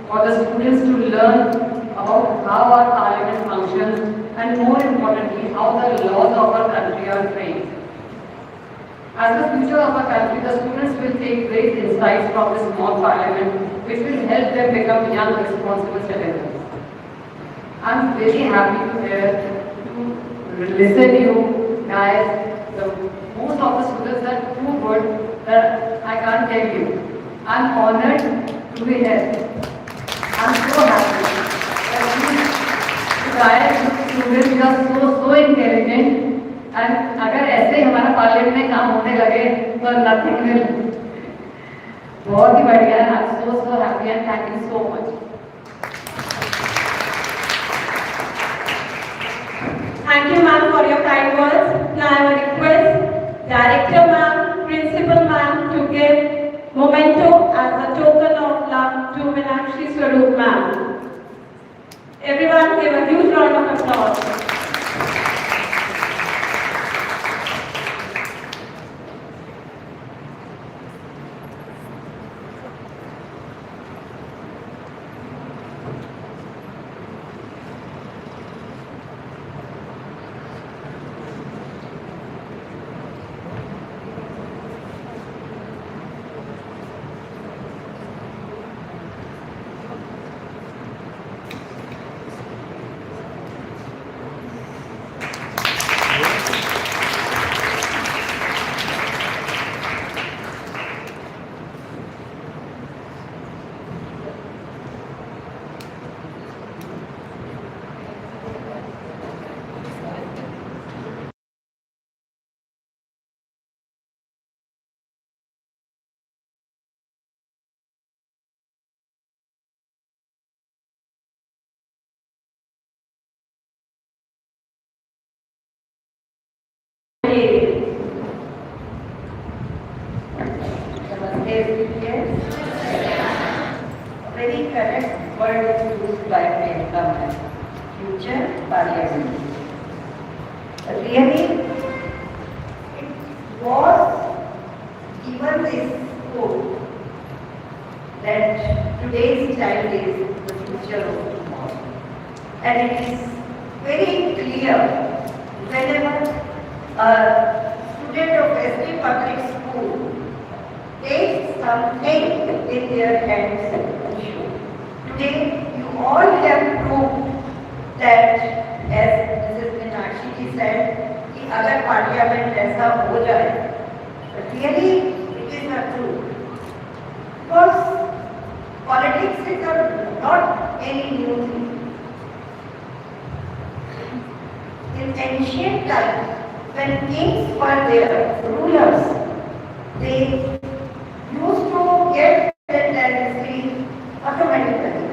Speaker 15: for the students to learn about how our parliament functions and more importantly, how the laws of our country are framed. As the future of our country, the students will take great insights from this mock parliament, which will help them become young, responsible citizens. I'm very happy to hear, to listen to you guys. Most of the students are too good that I can't tell you. I'm honored to be here. I'm so happy that you guys, students are so intelligent. And अगर ऐसे ही हमारा parliament में काम होने लगे तो nothing will. बहुत ही बढ़िया. I'm so happy and thank you so much.
Speaker 1: Thank you, ma'am, for your kind words. Now I will request Director ma'am, Principal ma'am to give memento as a token of love to Meenakshi Swaroop ma'am. Everyone give a huge round of applause.
Speaker 15: Very correct word is used by Priyanka, future parliament. Really, it was given this quote that today's child is the future of tomorrow. And it is very clear whenever a student of S.D.Public school takes something in their hands to show. Today, you all have proved that, as Mrs. Meenakshi ji said, कि अगर parliament ऐसा हो जाए, but really it is not true. Because politics is not any new thing. In ancient times, when kings were there, rulers, they used to get the tendency automatically.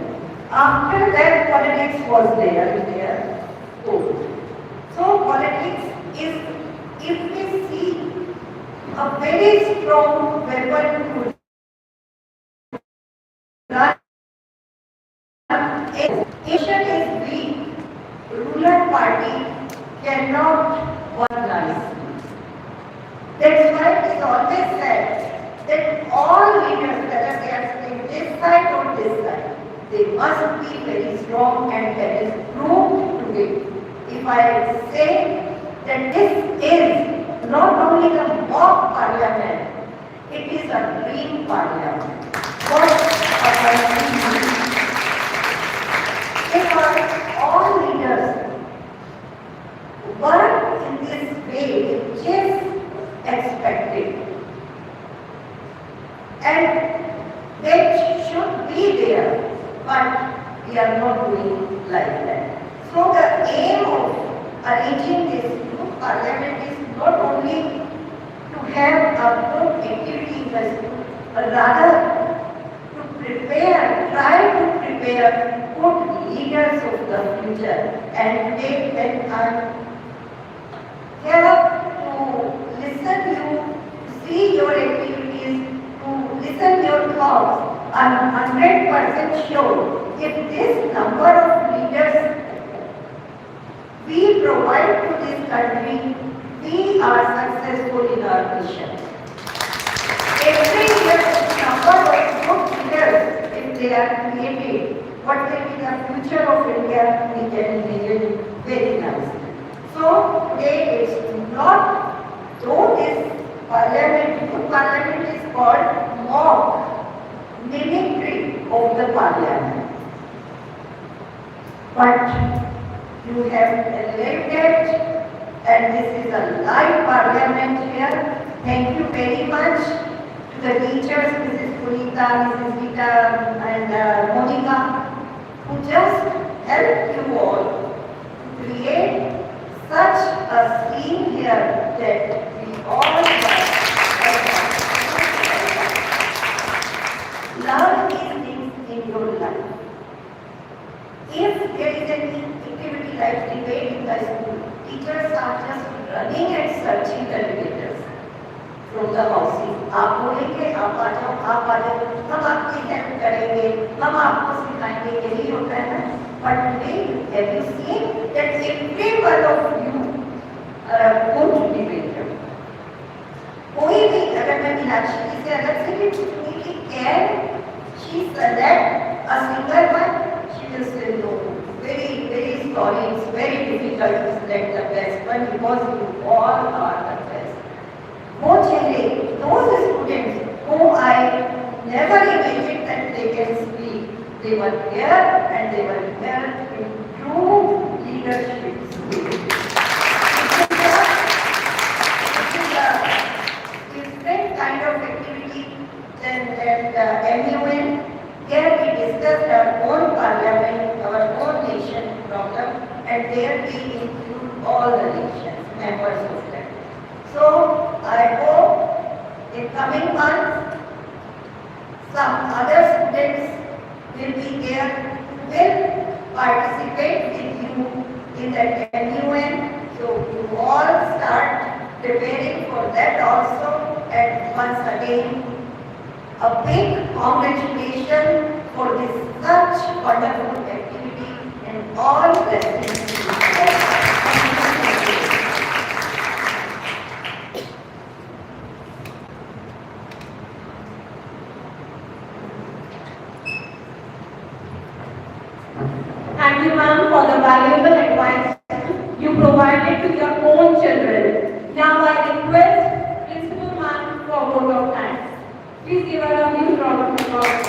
Speaker 15: After that, politics was there in their code. So politics is, if we see, a very strong weapon to run. Nation is weak. Ruler party cannot organize. That's why it is always said that all leaders, whether they are sitting this side or this side, they must be very strong, and that is proved today. If I say that this is not only the mock parliament, it is a dream parliament. What a country. If all leaders work in this way, which is expected, and that should be there, but we are not doing like that. So the aim of arranging this youth parliament is not only to have a good activity in the school, but rather to prepare, try to prepare good leaders of the future. And today when I have to listen you, to see your activities, to listen your thoughts, I'm 100% sure
Speaker 16: if this number of leaders we provide to this country, we are successful in our mission. Every year, number of good leaders, if they are created, what will be the future of India, we can imagine very nicely. So today is not, though this parliament is called mock mimicry of the parliament. But you have elected, and this is a live parliament here. Thank you very much to the teachers, Mrs. Punita, Mrs. Gita, and Monica, who just helped you all to create such a scene here that we all love these things in your life. If there is any activity like debate in the school, teachers are just running and searching the debaters from the houses. आप बोलेंगे, आप आ जाओ, हम आपकी help करेंगे, हम आपको सिखाएंगे, यही होता है ना. But today, have you seen that every one of you are a good debater? कोई भी अगर मैं मीनाक्षी से अलग से भी पूछूंगी कि can she select a single one? She will say no. Very sorry. It's very difficult to select the best one because you all are the best. वो चेहरे, those students whom I never imagined that they can speak, they were here and they were here in true leadership spirit. Different kind of activity than MUN. Here we discussed our own parliament, our own nation problem, and there we include all the nations, members of that. So I hope in coming months, some other students will be there who will participate with you in that MUN. So you all start preparing for that also, and once again, a big congratulations for this such wonderful activity and all blessings to you all.
Speaker 1: Thank you, ma'am, for the valuable advice you provided to your own children. Now I request Principal Ma'am for a vote of thanks. Please give her a huge round of applause.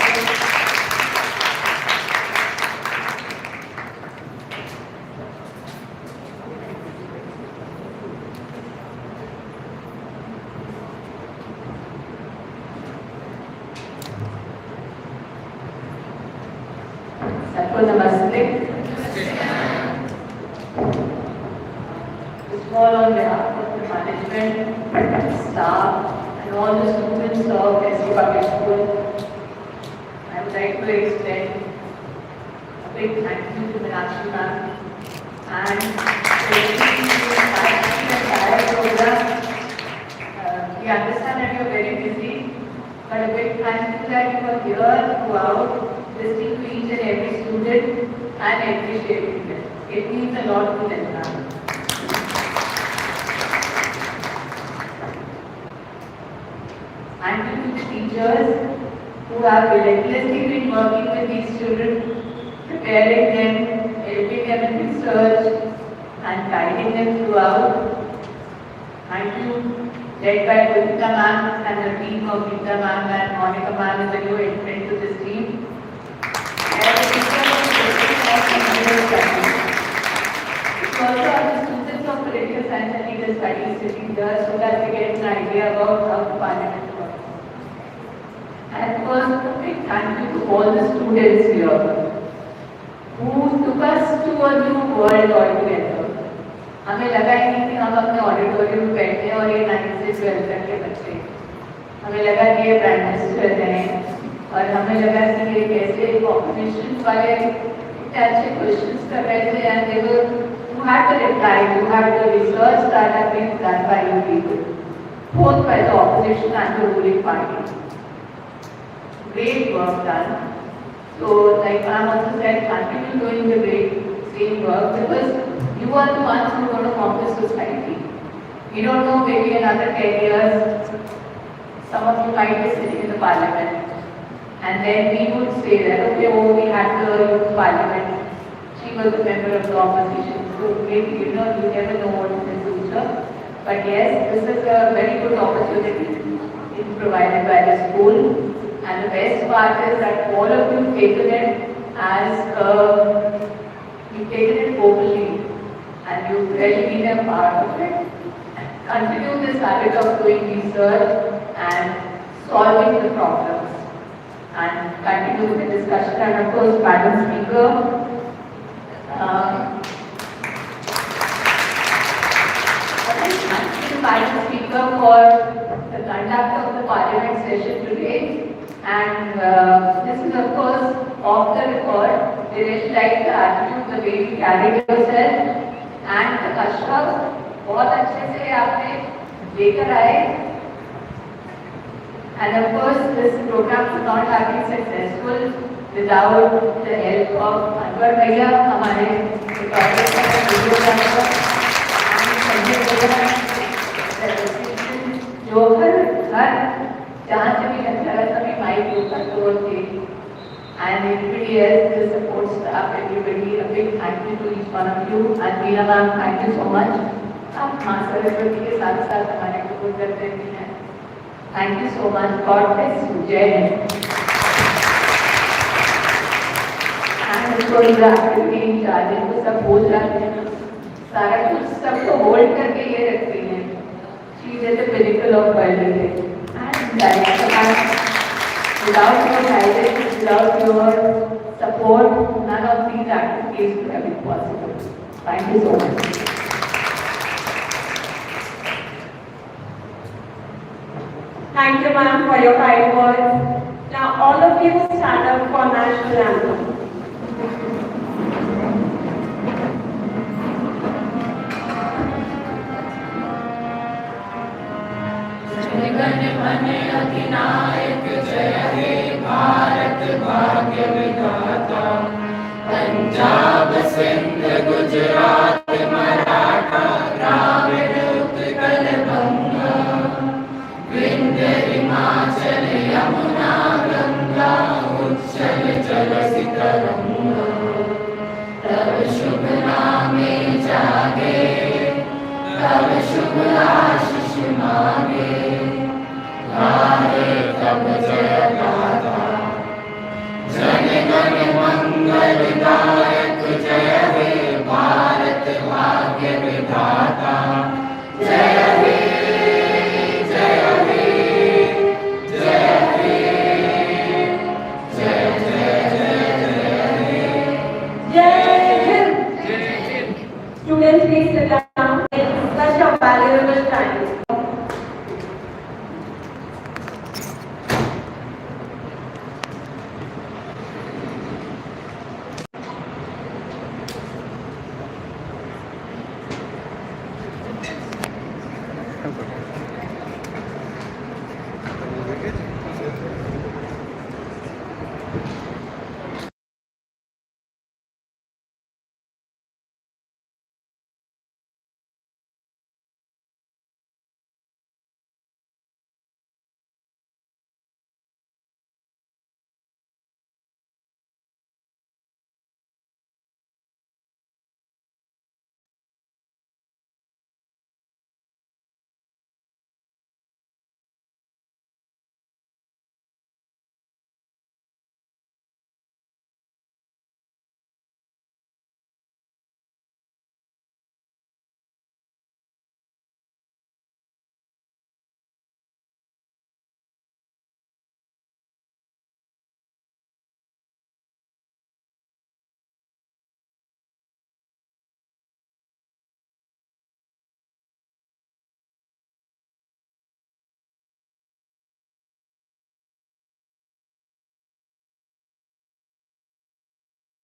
Speaker 15: सबको नमस्ते. It's all on behalf of the management, staff, and all the students of S.D.Public School. I would like to extend a big thank you to Meenakshi ma'am and the entire program. We understand that you are very busy, but a big thank you that you are here throughout, listening to each and every student and appreciating them. It means a lot to them now. Thank you to the teachers who have relentlessly been working with these children, preparing them, helping them in research and guiding them throughout. Thank you, led by Punita ma'am and the team of Gita ma'am and Monica ma'am is a new entrant to this team. It's also our students of political science and legal studies sitting here so that they get an idea about how the parliament works. And of course, a big thank you to all the students here who took us to a new world altogether. हमें लगा ही नहीं कि हम अपने auditorium में बैठे हैं और ये 9th से 12th तक के बच्चे. हमें लगा कि ये प्राइम मिनिस्टर हैं और हमें लगा कि ये कैसे कॉम्पिटिशन वाले अच्छे क्वेश्चंस कर रहे थे and they were who had the reply, who had the research that had been done by you people, both by the opposition and the ruling party. Great work done. So, like Ma'am also said, continue doing the great same work because you are the ones who are going to conquer society. We don't know, maybe in another 10 years, some of you might be sitting in the parliament. And then we would say that, okay, oh, we had the youth parliament. She was a member of the opposition. So maybe, you never know what is in the future. But yes, this is a very good opportunity. It's provided by the school. And the best part is that all of you have taken it as you've taken it openly. And you've really been a part of it. Continue this habit of doing research and solving the problems. And continue with the discussion. And of course, Madam Speaker, Madam Speaker for the conduct of the Parliament session today. And this is of course off the record. We really like the attitude, the way you carried yourself, and the Ashraf, बहुत अच्छे से आपने लेकर आए. And of course, this program would not have been successful without the help of Anwar Bhaiya, हमारे जो हर जहाँ से भी अच्छा रहता भी माइक ऊपर तोड़ के. And everybody else, the support staff, everybody, a big thank you to each one of you. And Meena ma'am, thank you so much. आप माँ सरस्वती के साथ साथ हमारे को करते भी हैं. Thank you so much. God bless you. Jai Hind. And इसको actively in charge इनको सब बोल जाते हैं. सारा कुछ सबको होल्ड करके ये रखती हैं. She is the pinnacle of worldly. And without your guidance, without your support, none of these activities would have been possible. Thank you so much.
Speaker 1: Thank you, ma'am, for your kind words. Now, all of you stand up for national anthem.
Speaker 17: जन मन अधिनायक जय हे भारत भाग्य विधाता. पंजाब सिंध गुजरात मराठा द्राविड़ उत्कल बंगा. विंध्य हिमाचल यमुना गंगा उच्चल जलधि तरंगा. तब शुभ नामे जागे तब शुभ आशीष मांगे. गाहे तब जय गाथा. जन गण मंगलदायक जय हे भारत भाग्य विधाता. जय हे जय हे जय हे जय जय जय जय हे.
Speaker 1: Jai Hind. Students, please sit down. It's such a valuable time.